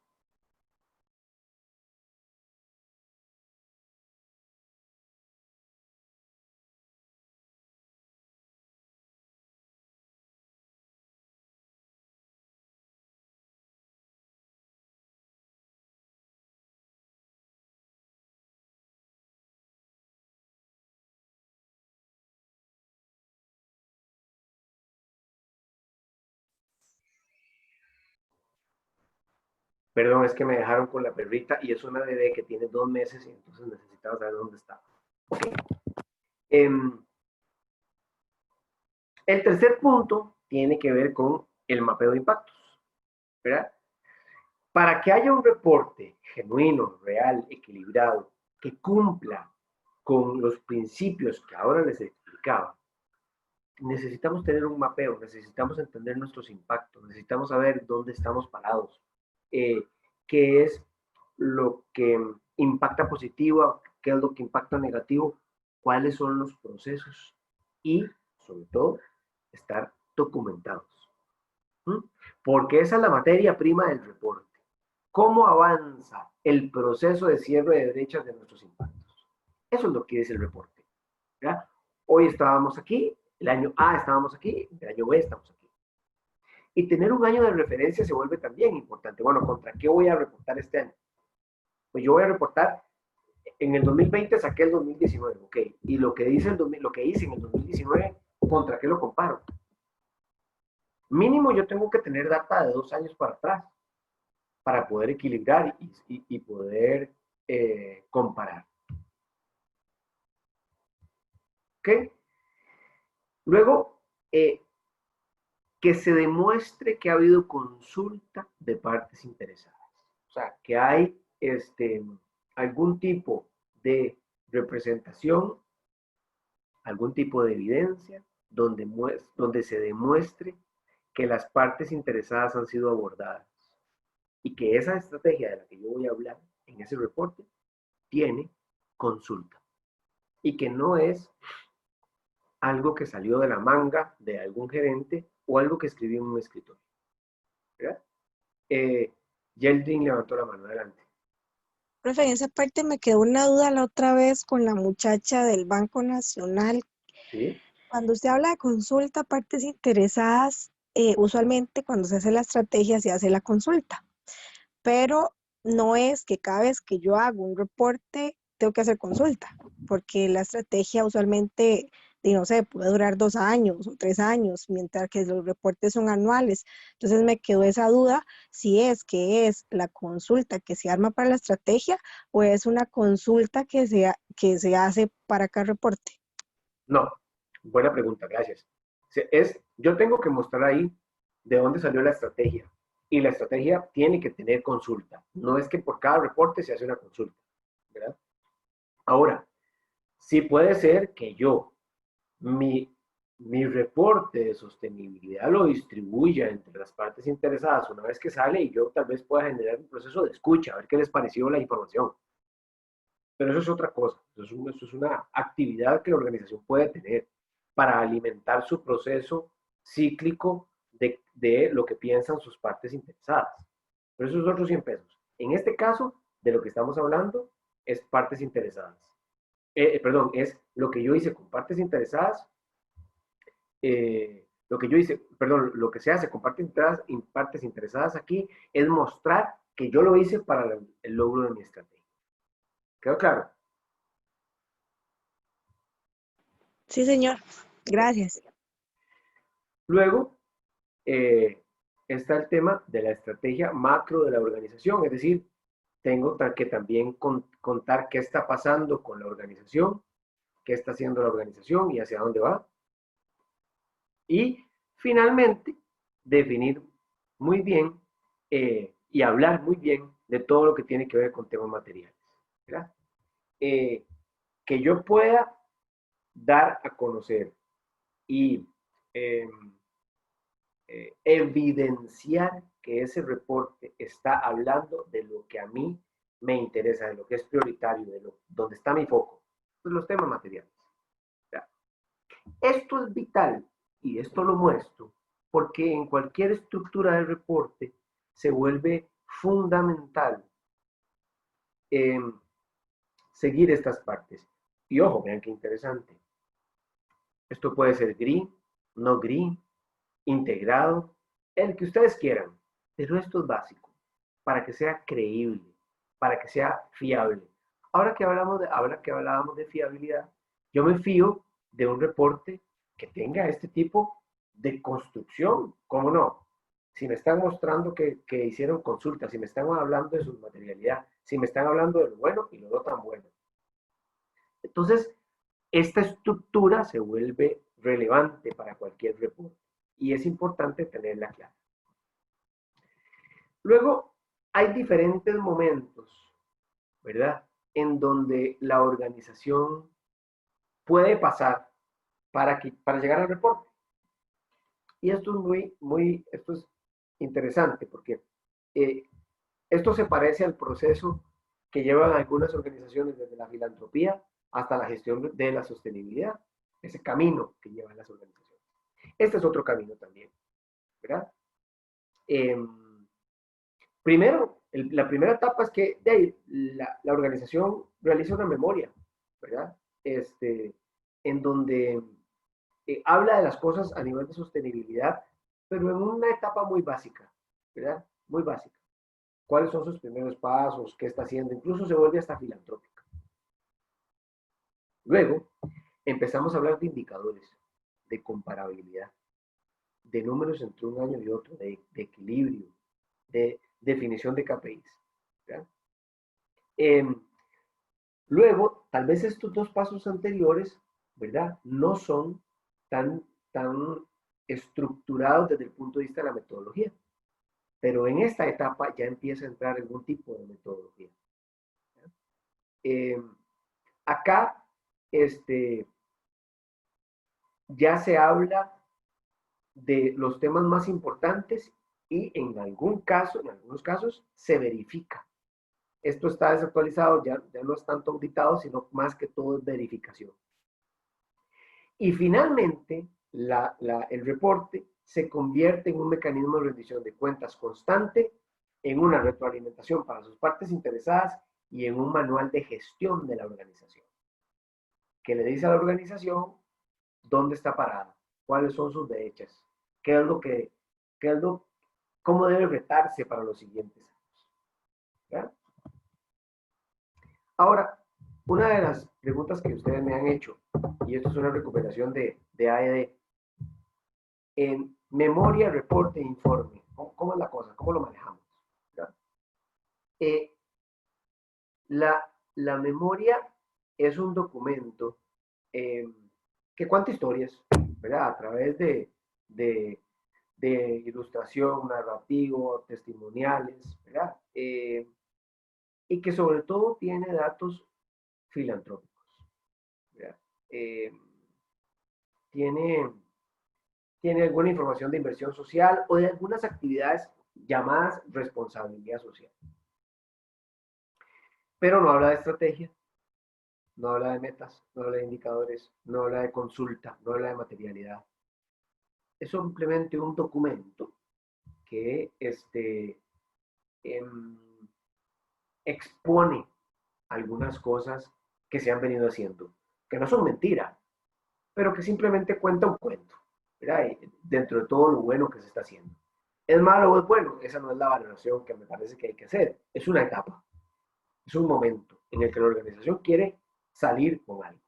Perdón, es que me dejaron con la perrita y es una bebé que tiene 2 meses y entonces necesitaba saber dónde estaba. Okay. El tercer punto tiene que ver con el mapeo de impactos, ¿verdad? Para que haya un reporte genuino, real, equilibrado, que cumpla con los principios que ahora les explicaba, necesitamos tener un mapeo, necesitamos entender nuestros impactos, necesitamos saber dónde estamos parados, qué es lo que impacta positivo, qué es lo que impacta negativo, cuáles son los procesos y, sobre todo, estar documentados. Porque esa es la materia prima del reporte. ¿Cómo avanza el proceso de cierre de brechas de nuestros impactos? Eso es lo que dice el reporte. ¿Verdad? Hoy estábamos aquí, el año A estábamos aquí, el año B estamos aquí. Y tener un año de referencia se vuelve también importante. Bueno, ¿contra qué voy a reportar este año? Pues yo voy a reportar, en el 2020 saqué el 2019, ok. Y lo que hice en el 2019, ¿contra qué lo comparo? Mínimo yo tengo que tener data de 2 años para atrás para poder equilibrar y poder comparar. ¿Ok? Luego, que se demuestre que ha habido consulta de partes interesadas. O sea, que hay algún tipo de representación, algún tipo de evidencia donde se demuestre que las partes interesadas han sido abordadas y que esa estrategia de la que yo voy a hablar en ese reporte tiene consulta y que no es algo que salió de la manga de algún gerente o algo que escribió en un escritorio. ¿Verdad? Yeldrin levantó la mano, adelante. Profe, en esa parte me quedó una duda la otra vez con la muchacha del Banco Nacional. ¿Sí? Cuando usted habla de consulta a partes interesadas, usualmente cuando se hace la estrategia se hace la consulta, pero no es que cada vez que yo hago un reporte tengo que hacer consulta, porque la estrategia usualmente, no sé, puede durar 2 años o 3 años, mientras que los reportes son anuales. Entonces me quedó esa duda si es que es la consulta que se arma para la estrategia o es una consulta que se hace para cada reporte. No, buena pregunta, gracias. Yo tengo que mostrar ahí de dónde salió la estrategia. Y la estrategia tiene que tener consulta. No es que por cada reporte se hace una consulta, ¿verdad? Ahora, sí puede ser que yo, mi reporte de sostenibilidad lo distribuya entre las partes interesadas una vez que sale y yo tal vez pueda generar un proceso de escucha, a ver qué les pareció la información. Pero eso es otra cosa, eso es una actividad que la organización puede tener para alimentar su proceso cíclico de lo que piensan sus partes interesadas. Pero eso es otros 100 pesos. En este caso, de lo que estamos hablando es partes interesadas. Perdón, es lo que yo hice con partes interesadas, lo que se hace con partes interesadas aquí es mostrar que yo lo hice para el logro de mi estrategia. ¿Quedó claro? Sí, señor. Gracias. Luego, está el tema de la estrategia macro de la organización, es decir, tengo que también contar qué está pasando con la organización, qué está haciendo la organización y hacia dónde va. Y finalmente, definir muy bien y hablar muy bien de todo lo que tiene que ver con temas materiales, ¿verdad? Que yo pueda dar a conocer y evidenciar que ese reporte está hablando de lo que a mí me interesa, de lo que es prioritario, de donde está mi foco, pues los temas materiales. ¿Ya? Esto es vital y esto lo muestro porque en cualquier estructura del reporte se vuelve fundamental seguir estas partes. Y ojo, vean qué interesante. Esto puede ser green, no green, integrado, el que ustedes quieran, pero esto es básico, para que sea creíble, para que sea fiable. Ahora que hablábamos de fiabilidad, yo me fío de un reporte que tenga este tipo de construcción, ¿cómo no? Si me están mostrando que hicieron consultas, si me están hablando de su materialidad, si me están hablando de lo bueno y lo no tan bueno. Entonces, esta estructura se vuelve relevante para cualquier reporte y es importante tenerla clara. Luego, hay diferentes momentos, ¿verdad?, en donde la organización puede pasar para llegar al reporte. Y esto es interesante porque esto se parece al proceso que llevan algunas organizaciones desde la filantropía hasta la gestión de la sostenibilidad, ese camino que llevan las organizaciones. Este es otro camino también, ¿verdad? Primero, la primera etapa es que la organización realiza una memoria, ¿verdad? En donde habla de las cosas a nivel de sostenibilidad, pero en una etapa muy básica, ¿verdad? Muy básica. ¿Cuáles son sus primeros pasos? ¿Qué está haciendo? Incluso se vuelve hasta filantrópica. Luego, empezamos a hablar de indicadores, de comparabilidad, de números entre un año y otro, de equilibrio, de definición de KPIs. Luego, tal vez estos dos pasos anteriores, ¿verdad?, no son tan estructurados desde el punto de vista de la metodología. Pero en esta etapa ya empieza a entrar algún tipo de metodología. Acá, ya se habla de los temas más importantes y en algunos casos, se verifica. Esto está desactualizado, ya no es tanto auditado, sino más que todo es verificación. Y finalmente, el reporte se convierte en un mecanismo de rendición de cuentas constante, en una retroalimentación para sus partes interesadas y en un manual de gestión de la organización, que le dice a la organización dónde está parada, cuáles son sus brechas, cómo debe retarse para los siguientes años. ¿Ya? Ahora, una de las preguntas que ustedes me han hecho, y esto es una recuperación de AED, en memoria, reporte e informe, ¿cómo es la cosa? ¿Cómo lo manejamos? La memoria es un documento que cuenta historias, ¿verdad? A través de ilustración, narrativo, testimoniales, ¿verdad? Y que sobre todo tiene datos filantrópicos, ¿verdad? Tiene alguna información de inversión social o de algunas actividades llamadas responsabilidad social. Pero no habla de estrategia, no habla de metas, no habla de indicadores, no habla de consulta, no habla de materialidad. Es simplemente un documento que expone algunas cosas que se han venido haciendo, que no son mentiras, pero que simplemente cuenta un cuento, ¿verdad? Dentro de todo lo bueno que se está haciendo. ¿Es malo o es bueno? Esa no es la valoración que me parece que hay que hacer. Es una etapa, es un momento en el que la organización quiere salir con algo.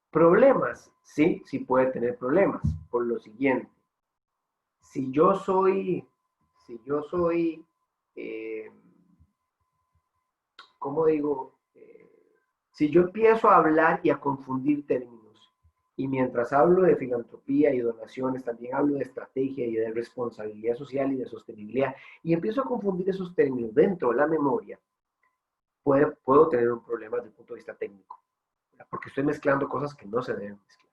Problemas sí, sí puede tener problemas por lo siguiente. Si yo soy, ¿cómo digo? Si yo empiezo a hablar y a confundir términos, y mientras hablo de filantropía y donaciones, también hablo de estrategia y de responsabilidad social y de sostenibilidad, y empiezo a confundir esos términos dentro de la memoria, puedo tener un problema desde el punto de vista técnico, ¿verdad? Porque estoy mezclando cosas que no se deben mezclar.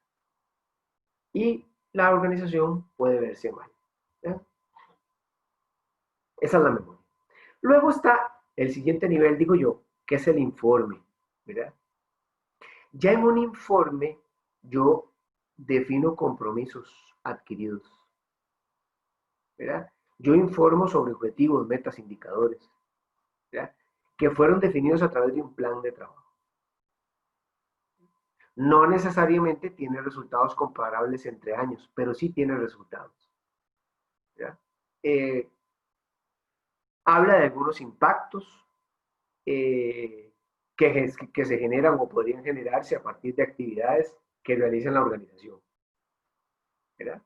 Y la organización puede verse mal, ¿verdad? Esa es la memoria. Luego está el siguiente nivel, digo yo, que es el informe, ¿verdad? Ya en un informe yo defino compromisos adquiridos, ¿verdad? Yo informo sobre objetivos, metas, indicadores, ¿verdad? Que fueron definidos a través de un plan de trabajo. No necesariamente tiene resultados comparables entre años, pero sí tiene resultados, ¿verdad? Habla de algunos impactos que se generan o podrían generarse a partir de actividades que realiza la organización, ¿verdad?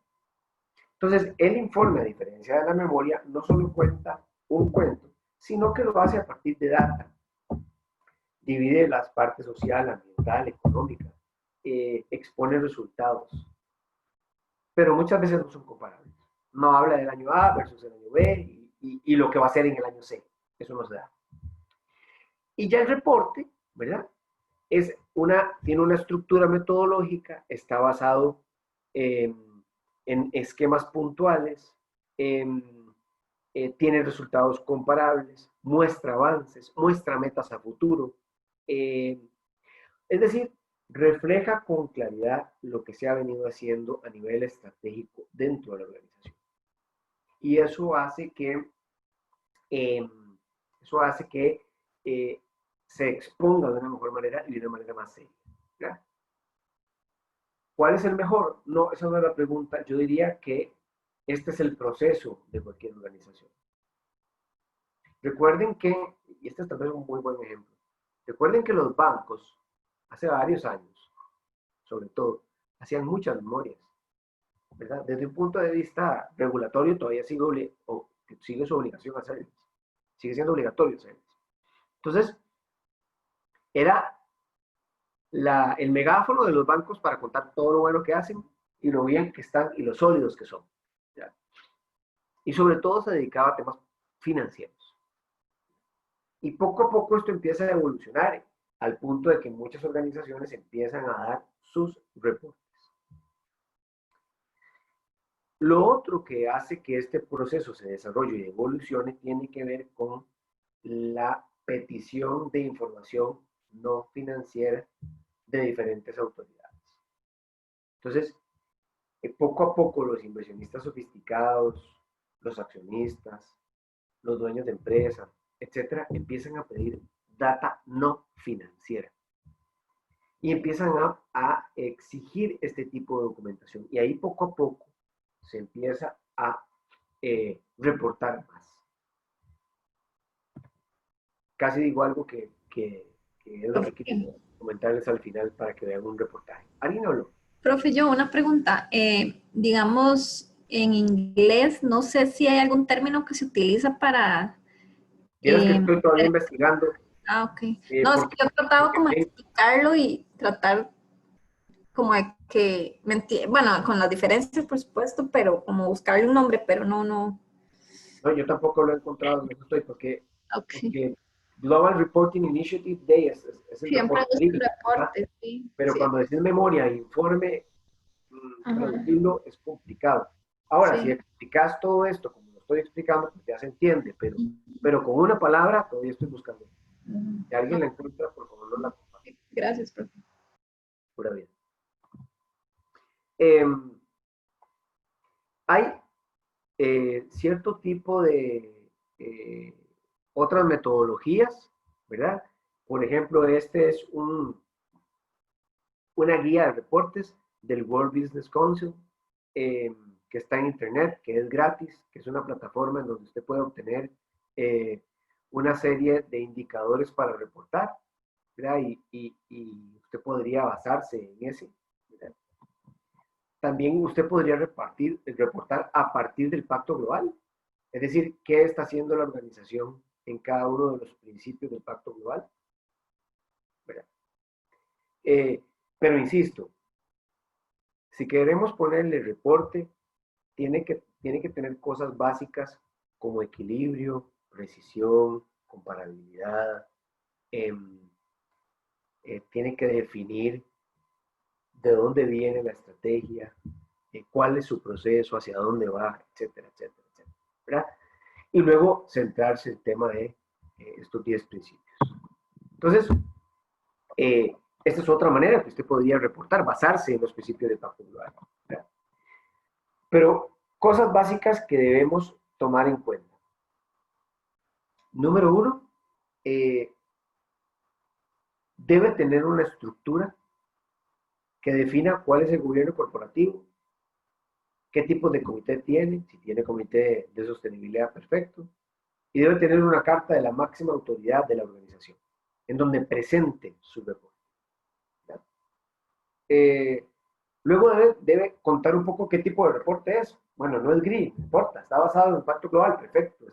Entonces, el informe, a diferencia de la memoria, no solo cuenta un cuento, sino que lo hace a partir de data. Divide las partes social, ambiental, económica, expone resultados, pero muchas veces no son comparables. No habla del año A versus el año B y lo que va a ser en el año C. Eso no se da. Y ya el reporte, ¿verdad? Tiene una estructura metodológica, está basado en esquemas puntuales, tiene resultados comparables, muestra avances, muestra metas a futuro. Es decir, refleja con claridad lo que se ha venido haciendo a nivel estratégico dentro de la organización. Y eso hace que, se exponga de una mejor manera y de una manera más seria, ¿verdad? ¿Cuál es el mejor? No, esa no es la pregunta. Yo diría que este es el proceso de cualquier organización. Recuerden que, y este es tal vez un muy buen ejemplo, recuerden que los bancos, hace varios años, sobre todo, hacían muchas memorias, ¿verdad? Desde un punto de vista regulatorio todavía sigue su obligación hacerlas. Sigue siendo obligatorio hacerlas. Entonces, era el megáfono de los bancos para contar todo lo bueno que hacen y lo bien que están y lo sólidos que son, ¿ya? Y sobre todo se dedicaba a temas financieros. Y poco a poco esto empieza a evolucionar al punto de que muchas organizaciones empiezan a dar sus reportes. Lo otro que hace que este proceso se desarrolle y evolucione tiene que ver con la petición de información no financiera de diferentes autoridades. Entonces, poco a poco los inversionistas sofisticados, los accionistas, los dueños de empresas, etcétera, empiezan a pedir data no financiera y empiezan a exigir este tipo de documentación. Y ahí poco a poco se empieza a reportar más. Casi digo algo que es lo que quería comentarles al final para que vean un reportaje. ¿Alguien habló? Profe, yo una pregunta. Digamos, en inglés, no sé si hay algún término que se utiliza para... Vieras que estoy todavía investigando. Ah, ok. No, es que yo he tratado como de explicarlo y tratar como de que, bueno, con las diferencias, por supuesto, pero como buscarle un nombre, pero no. No, yo tampoco lo he encontrado, no estoy, porque Global Reporting Initiative Day es el siempre reporte, es el reporte, sí. Pero sí. cuando decís memoria e informe, traducirlo es complicado. Ahora, si explicas todo esto como lo estoy explicando, pues ya se entiende, pero con una palabra todavía estoy buscando. Si alguien la encuentra, por favor, no la comparte. Gracias, profe. Pura vida. Hay cierto tipo de otras metodologías, ¿verdad? Por ejemplo, este es una guía de reportes del World Business Council, que está en internet, que es gratis, que es una plataforma en donde usted puede obtener una serie de indicadores para reportar, ¿verdad? Y usted podría basarse en ese, ¿verdad? también usted podría reportar a partir del Pacto Global. Es decir, ¿qué está haciendo la organización en cada uno de los principios del Pacto Global? Pero insisto, si queremos ponerle reporte, tiene que tener cosas básicas como equilibrio, precisión, comparabilidad. Tiene que definir de dónde viene la estrategia, cuál es su proceso, hacia dónde va, etcétera, etcétera, etcétera, ¿verdad? Y luego centrarse en el tema de estos 10 principios. Entonces, esta es otra manera que usted podría reportar, basarse en los principios del Pacto Global, ¿verdad? Pero cosas básicas que debemos tomar en cuenta. Número 1, debe tener una estructura que defina cuál es el gobierno corporativo, qué tipo de comité tiene, si tiene comité de sostenibilidad, perfecto, y debe tener una carta de la máxima autoridad de la organización, en donde presente su reporte. Luego debe contar un poco qué tipo de reporte es. Bueno, no es GRI, no importa, está basado en el Pacto Global, perfecto.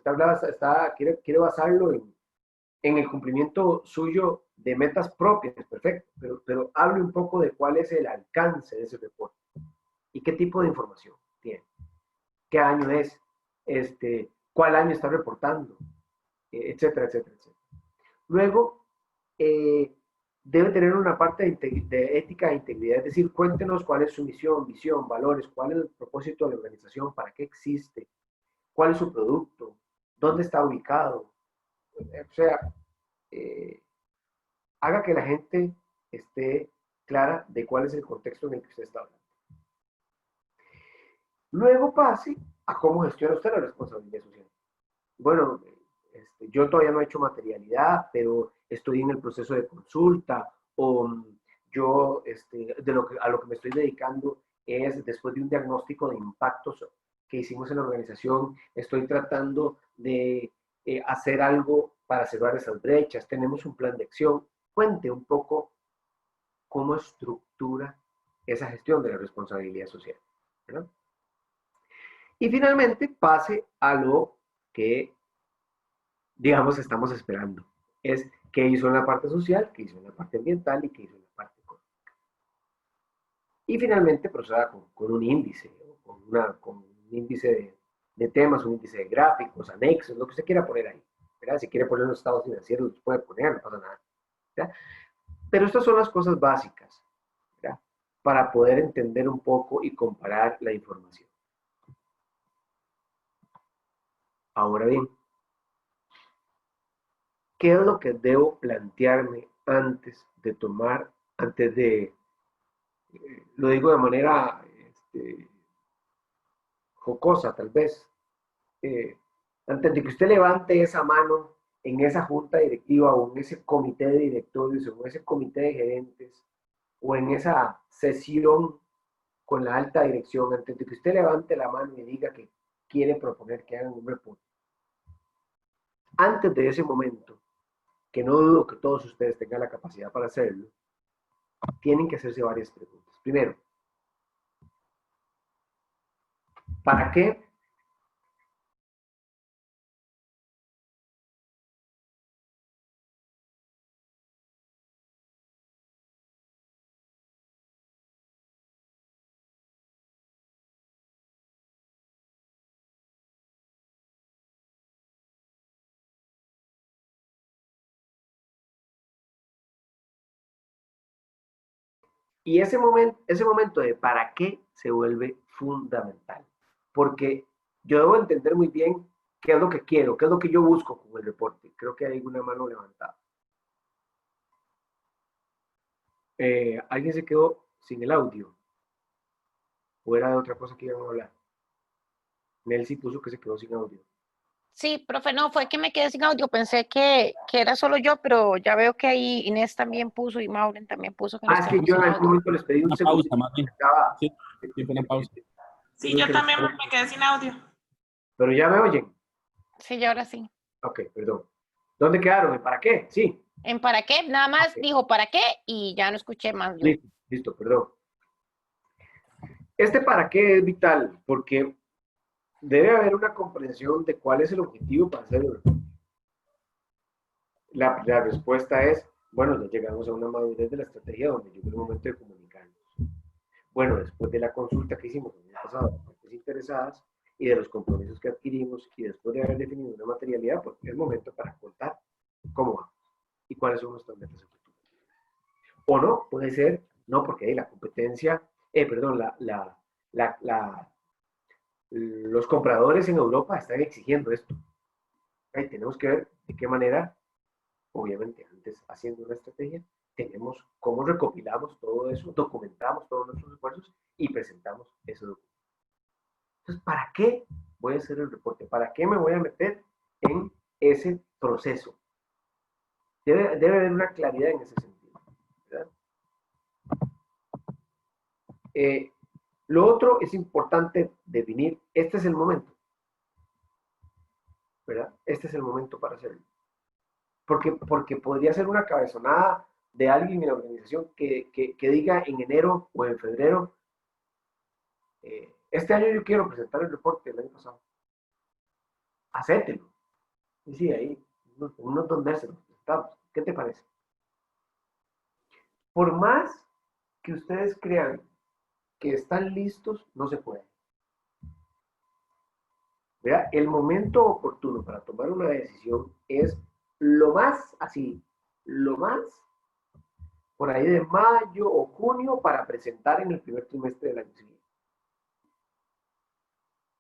Quiere basarlo en el cumplimiento suyo de metas propias, perfecto, pero hable un poco de cuál es el alcance de ese reporte y qué tipo de información tiene, qué año es, cuál año está reportando, etcétera, etcétera, etcétera. Luego, debe tener una parte de ética e integridad, es decir, cuéntenos cuál es su misión, visión, valores, cuál es el propósito de la organización, para qué existe, cuál es su producto, dónde está ubicado. O sea, haga que la gente esté clara de cuál es el contexto en el que usted está hablando. Luego pase a cómo gestiona usted la responsabilidad social. Bueno, yo todavía no he hecho materialidad, pero estoy en el proceso de consulta, o yo a lo que me estoy dedicando es, después de un diagnóstico de impactos que hicimos en la organización, estoy tratando de hacer algo para cerrar esas brechas, tenemos un plan de acción. Cuente un poco cómo estructura esa gestión de la responsabilidad social, ¿verdad? Y finalmente pase a lo que, digamos, estamos esperando. Es qué hizo en la parte social, qué hizo en la parte ambiental y qué hizo en la parte económica. Y finalmente proceda con un índice, con un índice de temas, un índice de gráficos, anexos, lo que usted quiera poner ahí, ¿verdad? Si quiere poner los estados financieros, los puede poner, no pasa nada, ¿verdad? Pero estas son las cosas básicas, ¿verdad? Para poder entender un poco y comparar la información. Ahora bien, ¿qué es lo que debo plantearme antes de, lo digo de manera jocosa tal vez, antes de que usted levante esa mano en esa junta directiva o en ese comité de directorios o en ese comité de gerentes o en esa sesión con la alta dirección, antes de que usted levante la mano y diga que quiere proponer que hagan un reporte? Antes de ese momento, que no dudo que todos ustedes tengan la capacidad para hacerlo, tienen que hacerse varias preguntas. Primero, ¿para qué? Y ese momento de para qué se vuelve fundamental. Porque yo debo entender muy bien qué es lo que quiero, qué es lo que yo busco con el reporte. Creo que hay una mano levantada. ¿Alguien se quedó sin el audio? ¿O era de otra cosa que íbamos a hablar? Nelcy puso que se quedó sin audio. Sí, profe, no, fue que me quedé sin audio. Pensé que era solo yo, pero ya veo que ahí Inés también puso y Maureen también puso que nos Es que quedamos yo sin en algún audio. momento les pedí un segundo. Pausa, más bien. Sí, fue una pausa. Sí, yo también me quedé sin audio. Pero ya me oyen. Sí, y ahora sí. Ok, perdón. ¿Dónde quedaron? ¿Y para qué? Sí. ¿En para qué? Nada más Okay. dijo para qué y ya no escuché más. Listo, perdón. Este para qué es vital, porque debe haber una comprensión de cuál es el objetivo para hacer el reporte. La respuesta es, bueno, ya llegamos a una madurez de la estrategia donde llegó el momento de comunicarnos. Bueno, después de la consulta que hicimos el año pasado a las partes interesadas y de los compromisos que adquirimos y después de haber definido una materialidad, pues es el momento para contar cómo vamos y cuáles son nuestras metas a futuro. O no, puede ser, no, porque hay la competencia, los compradores en Europa están exigiendo esto. Tenemos que ver de qué manera, obviamente, antes haciendo una estrategia, tenemos cómo recopilamos todo eso, documentamos todos nuestros esfuerzos y presentamos ese documento. Entonces, ¿para qué voy a hacer el reporte? ¿Para qué me voy a meter en ese proceso? Debe haber una claridad en ese sentido, ¿verdad? Lo otro es importante definir, este es el momento, ¿verdad? Este es el momento para hacerlo. Porque podría ser una cabezonada de alguien en la organización que diga en enero o en febrero, este año yo quiero presentar el reporte del año pasado. Hacételo. Y sí, ahí, unos 2 meses lo presentamos. ¿Qué te parece? Por más que ustedes crean que están listos, no se puede. ¿Verdad? El momento oportuno para tomar una decisión es lo más por ahí de mayo o junio para presentar en el primer trimestre del año siguiente.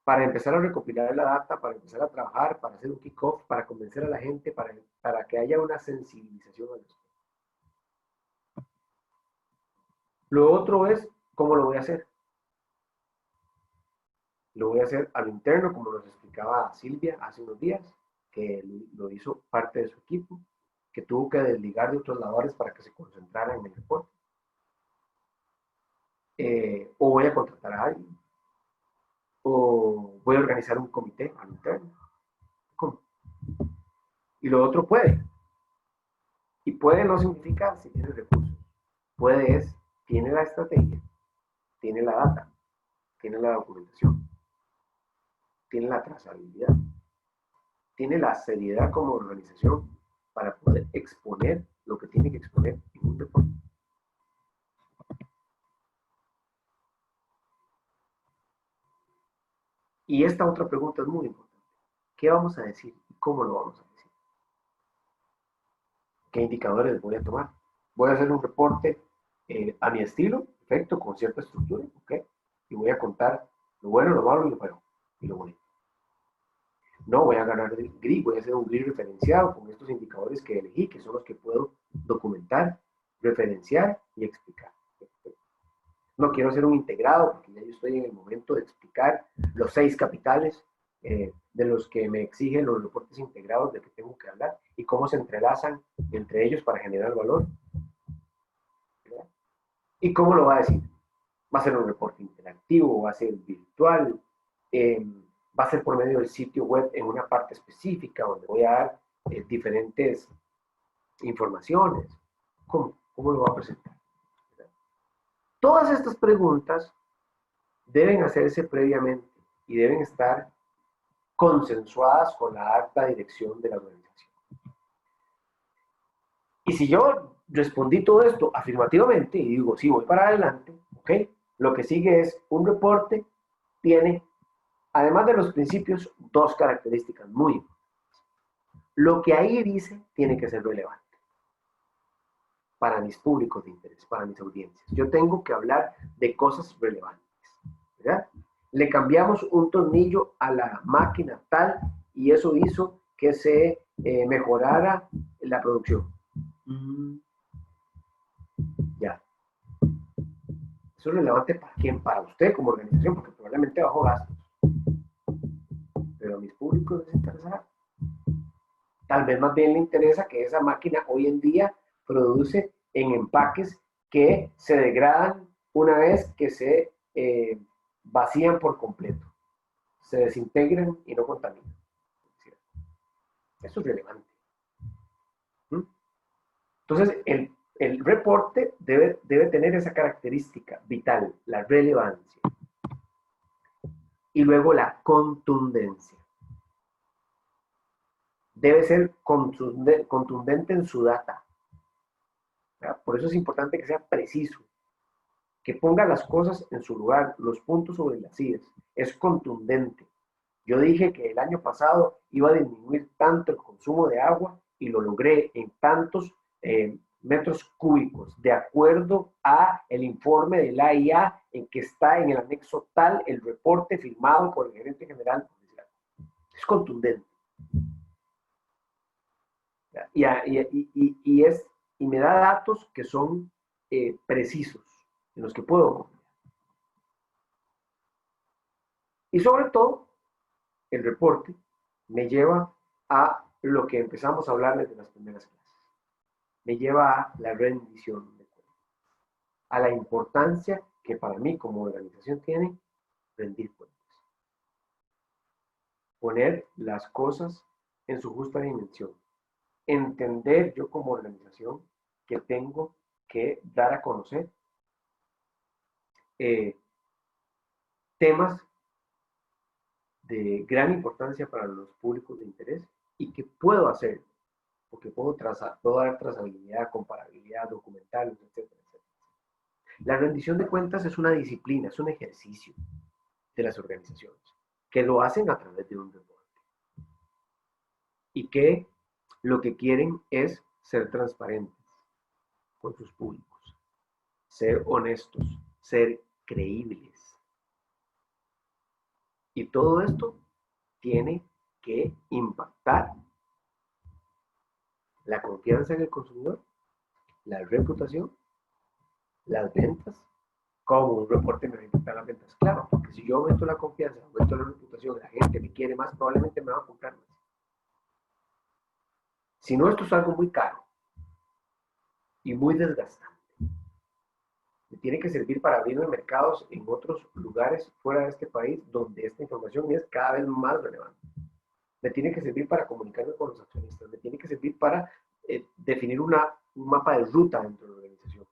Para empezar a recopilar la data, para empezar a trabajar, para hacer un kickoff, para convencer a la gente, para que haya una sensibilización al respecto. Lo otro es, ¿cómo lo voy a hacer? Lo voy a hacer a lo interno, como nos explicaba Silvia hace unos días, que lo hizo parte de su equipo, que tuvo que desligar de otros labores para que se concentrara en el reporte. O voy a contratar a alguien. O voy a organizar un comité a lo interno. ¿Cómo? Y lo otro puede. Y puede no significa si tiene recursos. Puede es, tiene la estrategia, tiene la data, tiene la documentación, tiene la trazabilidad, tiene la seriedad como organización para poder exponer lo que tiene que exponer en un reporte. Y esta otra pregunta es muy importante. ¿Qué vamos a decir y cómo lo vamos a decir? ¿Qué indicadores voy a tomar? Voy a hacer un reporte a mi estilo, perfecto, con cierta estructura, ¿ok? Y voy a contar lo bueno, lo malo y lo feo, y lo bonito. No voy a agarrar el grid, voy a hacer un grid referenciado con estos indicadores que elegí, que son los que puedo documentar, referenciar y explicar. No quiero hacer un integrado, porque ya yo estoy en el momento de explicar los 6 capitales de los que me exigen los reportes integrados de que tengo que hablar y cómo se entrelazan entre ellos para generar valor. ¿Verdad? ¿Y cómo lo va a decir? Va a ser un reporte interactivo, va a ser virtual, va a ser por medio del sitio web en una parte específica donde voy a dar diferentes informaciones. ¿Cómo lo va a presentar? Todas estas preguntas deben hacerse previamente y deben estar consensuadas con la alta dirección de la organización. Y si yo respondí todo esto afirmativamente y digo, sí, voy para adelante, ¿ok? Lo que sigue es un reporte tiene, además de los principios, 2 características muy importantes. Lo que ahí dice tiene que ser relevante para mis públicos de interés, para mis audiencias. Yo tengo que hablar de cosas relevantes, ¿verdad? Le cambiamos un tornillo a la máquina tal y eso hizo que se mejorara la producción. Ya. Eso es relevante para quién, para usted como organización, porque probablemente bajo gastos. Pero a mis públicos les interesa. Tal vez más bien le interesa que esa máquina hoy en día produce en empaques que se degradan una vez que se vacían por completo. Se desintegran y no contaminan. Eso es relevante. Entonces, el reporte debe tener esa característica vital, la relevancia. Y luego la contundencia. Debe ser contundente en su data. ¿Verdad? Por eso es importante que sea preciso, que ponga las cosas en su lugar, los puntos sobre las sillas. Es contundente. Yo dije que el año pasado iba a disminuir tanto el consumo de agua y lo logré en tantos metros cúbicos, de acuerdo a el informe de la AIA en que está en el anexo tal el reporte firmado por el gerente general. Es contundente. Y me da datos que son precisos, en los que puedo confiar. Y sobre todo, el reporte me lleva a lo que empezamos a hablar desde las primeras clases. Me lleva a la rendición de cuentas, a la importancia que para mí como organización tiene rendir cuentas. Poner las cosas en su justa dimensión. Entender yo como organización que tengo que dar a conocer temas de gran importancia para los públicos de interés y que puedo hacer, porque puedo dar trazabilidad, comparabilidad, documentales, etcétera, etcétera. La rendición de cuentas es una disciplina, es un ejercicio de las organizaciones que lo hacen a través de un reporte y que lo que quieren es ser transparentes con sus públicos, ser honestos, ser creíbles. Y todo esto tiene que impactar la confianza en el consumidor, la reputación, las ventas. Como un reporte me va a impactar las ventas, claro, porque si yo aumento la confianza, aumento la reputación, la gente me quiere más, probablemente me va a comprar más. Si no, esto es algo muy caro y muy desgastante. Me tiene que servir para abrirme mercados en otros lugares fuera de este país donde esta información es cada vez más relevante. Me tiene que servir para comunicarme con los accionistas, me tiene que servir para definir un mapa de ruta dentro de la organización,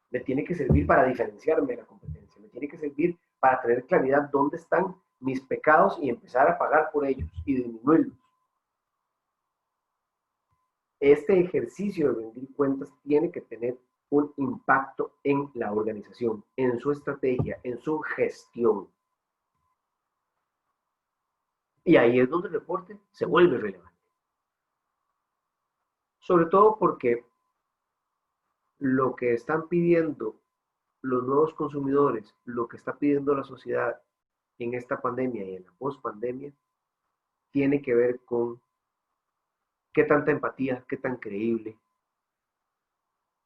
me tiene que servir para diferenciarme de la competencia, me tiene que servir para tener claridad dónde están mis pecados y empezar a pagar por ellos y disminuirlos. Este ejercicio de rendir cuentas tiene que tener un impacto en la organización, en su estrategia, en su gestión. Y ahí es donde el reporte se vuelve relevante. Sobre todo porque lo que están pidiendo los nuevos consumidores, lo que está pidiendo la sociedad en esta pandemia y en la post-pandemia, tiene que ver con qué tanta empatía, qué tan creíble,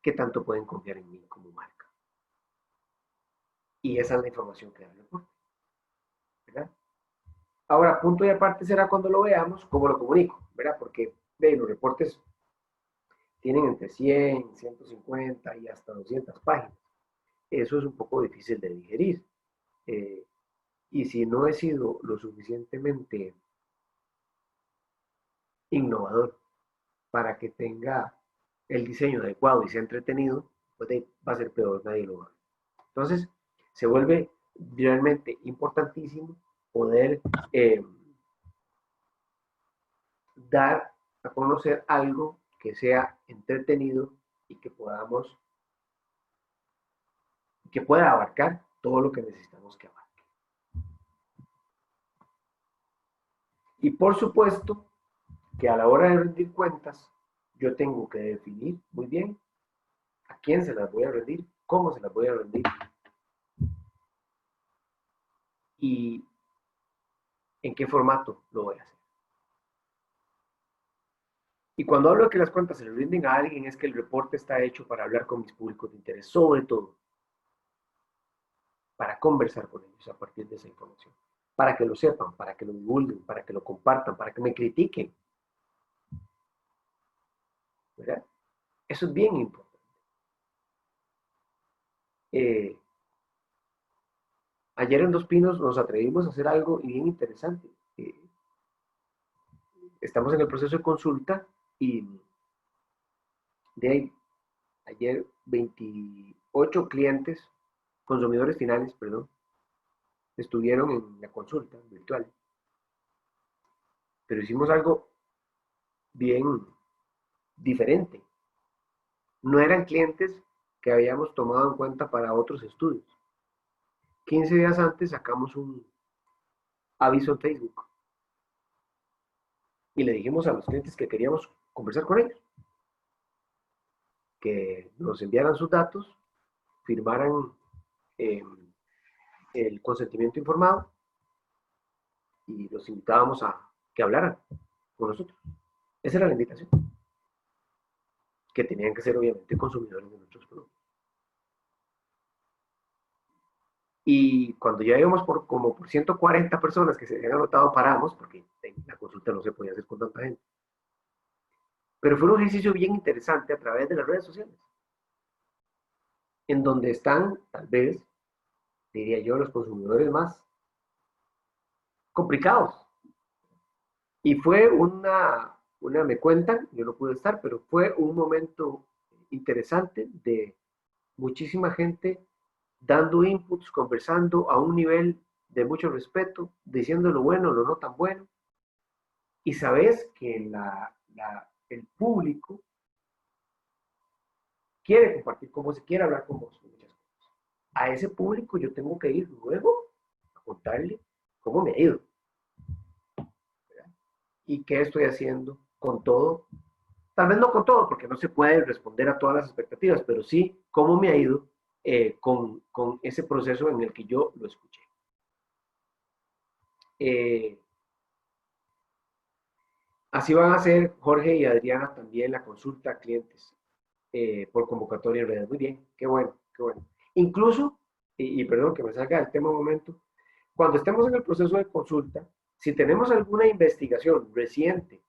qué tanto pueden confiar en mí como marca. Y esa es la información que da el reporte, ¿verdad? Ahora, punto y aparte será cuando lo veamos, cómo lo comunico, ¿verdad? Porque los reportes tienen entre 100, 150 y hasta 200 páginas. Eso es un poco difícil de digerir. Y si no he sido lo suficientemente innovador para que tenga el diseño adecuado y sea entretenido, pues va a ser peor, nadie lo va a ver. Entonces, se vuelve realmente importantísimo poder dar a conocer algo que sea entretenido y que pueda abarcar todo lo que necesitamos que abarque. Y por supuesto que a la hora de rendir cuentas, yo tengo que definir muy bien a quién se las voy a rendir, cómo se las voy a rendir y en qué formato lo voy a hacer. Y cuando hablo de que las cuentas se le rinden a alguien, es que el reporte está hecho para hablar con mis públicos de interés, sobre todo para conversar con ellos a partir de esa información, para que lo sepan, para que lo divulguen, para que lo compartan, para que me critiquen. ¿Verdad? Eso es bien importante. Ayer en Dos Pinos nos atrevimos a hacer algo bien interesante. Estamos en el proceso de consulta y de ahí, ayer 28 clientes, consumidores finales, perdón, estuvieron en la consulta virtual. Pero hicimos algo bien diferente. No eran clientes que habíamos tomado en cuenta para otros estudios. 15 días antes sacamos un aviso en Facebook y le dijimos a los clientes que queríamos conversar con ellos, que nos enviaran sus datos, firmaran el consentimiento informado y los invitábamos a que hablaran con nosotros. Esa era la invitación. Que tenían que ser obviamente consumidores de nuestros productos. Y cuando ya íbamos como por 140 personas que se habían anotado, paramos, porque la consulta no se podía hacer con tanta gente. Pero fue un ejercicio bien interesante a través de las redes sociales, en donde están, tal vez, diría yo, los consumidores más complicados. Y fue me cuentan, yo no pude estar, pero fue un momento interesante de muchísima gente dando inputs, conversando a un nivel de mucho respeto, diciendo lo bueno, lo no tan bueno. Y sabes que el público quiere compartir con vos, quiere hablar con vos, muchas cosas. A ese público yo tengo que ir luego a contarle cómo me ha ido. ¿Verdad? Y qué estoy haciendo con todo. Tal vez no con todo, porque no se puede responder a todas las expectativas, pero sí cómo me ha ido con ese proceso en el que yo lo escuché. Así van a hacer Jorge y Adriana también la consulta a clientes por convocatoria en redes. Muy bien, qué bueno, qué bueno. Incluso, y perdón que me salga del tema un momento, cuando estemos en el proceso de consulta, si tenemos alguna investigación reciente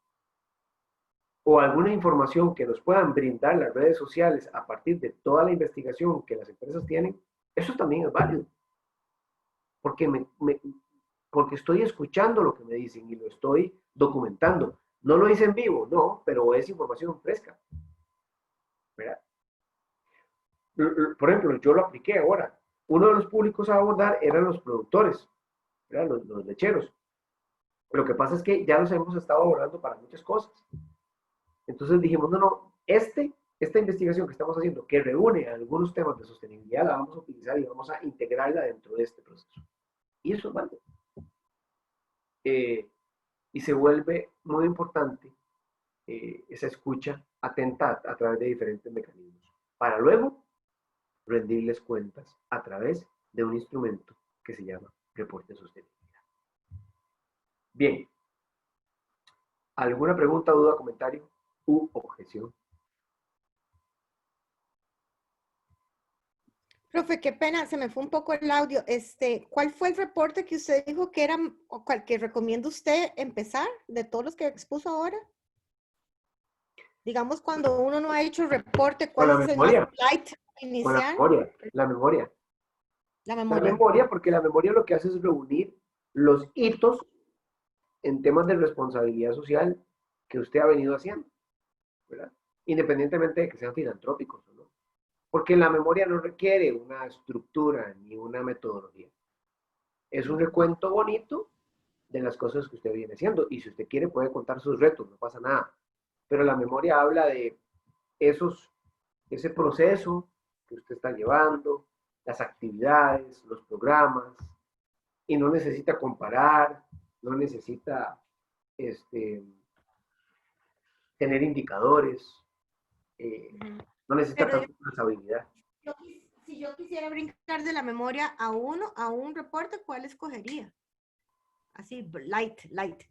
o alguna información que nos puedan brindar las redes sociales a partir de toda la investigación que las empresas tienen, eso también es válido. Porque estoy escuchando lo que me dicen y lo estoy documentando. No lo hice en vivo, no, pero es información fresca. ¿Verdad? Por ejemplo, yo lo apliqué ahora. Uno de los públicos a abordar eran los productores, ¿verdad? Los lecheros. Lo que pasa es que ya los hemos estado abordando para muchas cosas. Entonces dijimos, no, esta investigación que estamos haciendo, que reúne algunos temas de sostenibilidad, la vamos a utilizar y vamos a integrarla dentro de este proceso. Y eso es válido. Y se vuelve muy importante esa escucha atenta a través de diferentes mecanismos, para luego rendirles cuentas a través de un instrumento que se llama reporte de sostenibilidad. Bien. ¿Alguna pregunta, duda, comentario u objeción? Profe, qué pena, se me fue un poco el audio. ¿Cuál fue el reporte que usted dijo que era, o cual que recomienda usted empezar de todos los que expuso ahora? Digamos, cuando uno no ha hecho reporte, ¿cuál es el más light inicial? La memoria. La memoria. La memoria, porque la memoria lo que hace es reunir los hitos en temas de responsabilidad social que usted ha venido haciendo, ¿verdad? Independientemente de que sean filantrópicos o no. Porque la memoria no requiere una estructura ni una metodología. Es un recuento bonito de las cosas que usted viene haciendo. Y si usted quiere, puede contar sus retos, no pasa nada. Pero la memoria habla de ese proceso que usted está llevando, las actividades, los programas, y no necesita comparar, no necesita tener indicadores, no necesita tanta responsabilidad. Si yo quisiera brincar de la memoria a un reporte, ¿cuál escogería? Así, light.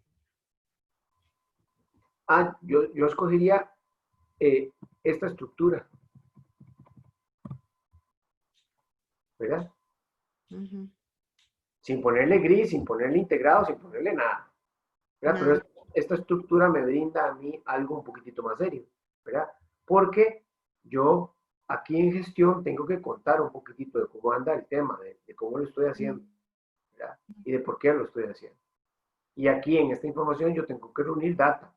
Yo escogería esta estructura, ¿verdad? Uh-huh. Sin ponerle gris, sin ponerle integrado, sin ponerle nada, ¿verdad? Uh-huh. Pero esta estructura me brinda a mí algo un poquitito más serio, ¿verdad? Porque yo aquí en gestión tengo que contar un poquitito de cómo anda el tema, de cómo lo estoy haciendo, ¿verdad? Y de por qué lo estoy haciendo. Y aquí en esta información yo tengo que reunir data,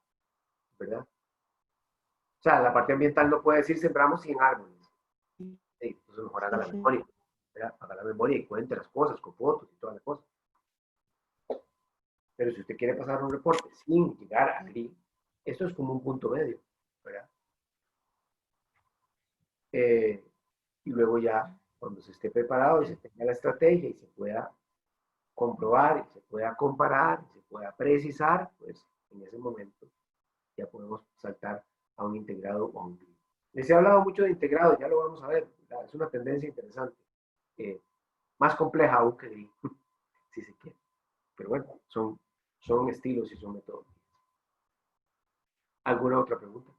¿verdad? O sea, la parte ambiental no puede decir sembramos 100 árboles. Sí, entonces mejor haga la memoria, ¿verdad? Haga la memoria y cuente las cosas con fotos y todas las cosas. Pero si usted quiere pasar un reporte sin llegar a GRI, esto es como un punto medio, ¿verdad? Y luego ya, cuando se esté preparado y se tenga la estrategia y se pueda comprobar y se pueda comparar y se pueda precisar, pues en ese momento ya podemos saltar a un integrado o a un GRI. Les he hablado mucho de integrado, ya lo vamos a ver, ¿verdad? Es una tendencia interesante, más compleja aún que GRI, si se quiere. Pero bueno, son estilos y son métodos. ¿Alguna otra pregunta?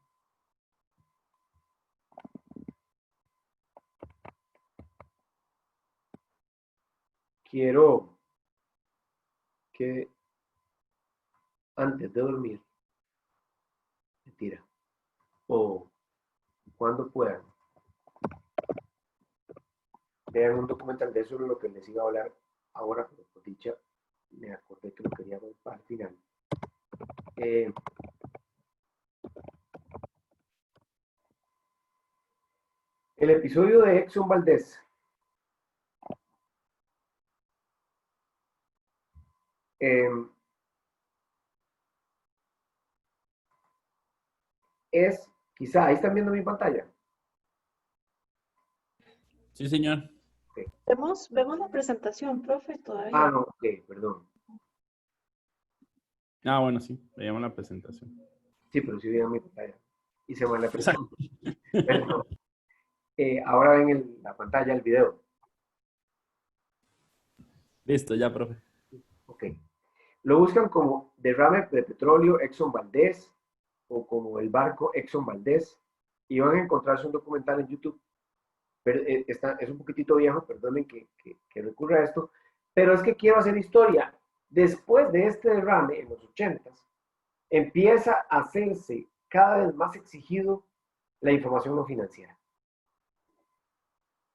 Quiero que antes de dormir, mentira, o cuando puedan, vean un documental de eso, lo que les iba a hablar ahora, pero por dicha me acordé que lo quería ver para el final. El episodio de Exxon Valdez es, quizá, ahí están viendo mi pantalla. Sí, señor. Okay. Vemos la presentación, profe, todavía. Ah, no, ok, perdón. Ah, bueno, sí, veíamos la presentación. Sí, pero sí vieron mi pantalla. Y se van la presentación. Perdón. Ahora ven en la pantalla el video. Listo, ya, profe. Ok. Lo buscan como derrame de petróleo Exxon Valdez o como el barco Exxon Valdez y van a encontrarse un documental en YouTube. Pero es un poquitito viejo, perdonen que recurra a esto, pero es que quiero hacer historia. Después de este derrame, en los 80s, empieza a hacerse cada vez más exigido la información no financiera.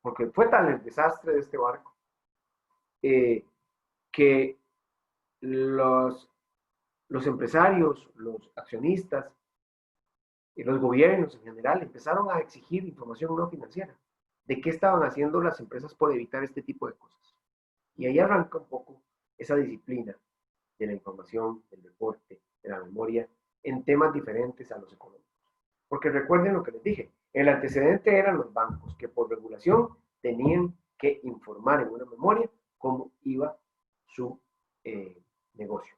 Porque fue tal el desastre de este barco que los empresarios, los accionistas y los gobiernos en general empezaron a exigir información no financiera de qué estaban haciendo las empresas por evitar este tipo de cosas. Y ahí arranca un poco esa disciplina de la información, del reporte, de la memoria, en temas diferentes a los económicos. Porque recuerden lo que les dije, el antecedente eran los bancos que por regulación tenían que informar en una memoria cómo iba su negocio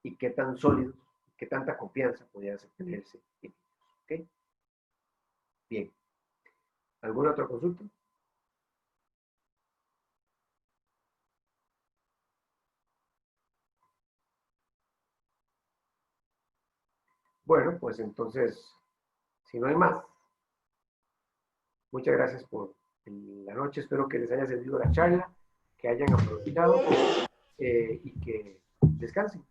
y qué tan sólidos, qué tanta confianza podía tenerse en ellos. ¿Okay? Bien. ¿Alguna otra consulta? Bueno, pues entonces, si no hay más, muchas gracias por la noche. Espero que les haya servido la charla, que hayan aprovechado y que descansen.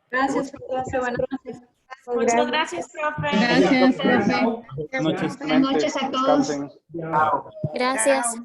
Gracias, profe. Buenas noches. Muchas gracias, profe. Gracias, profe. Buenas noches. Buenas noches a todos. Chao. Gracias.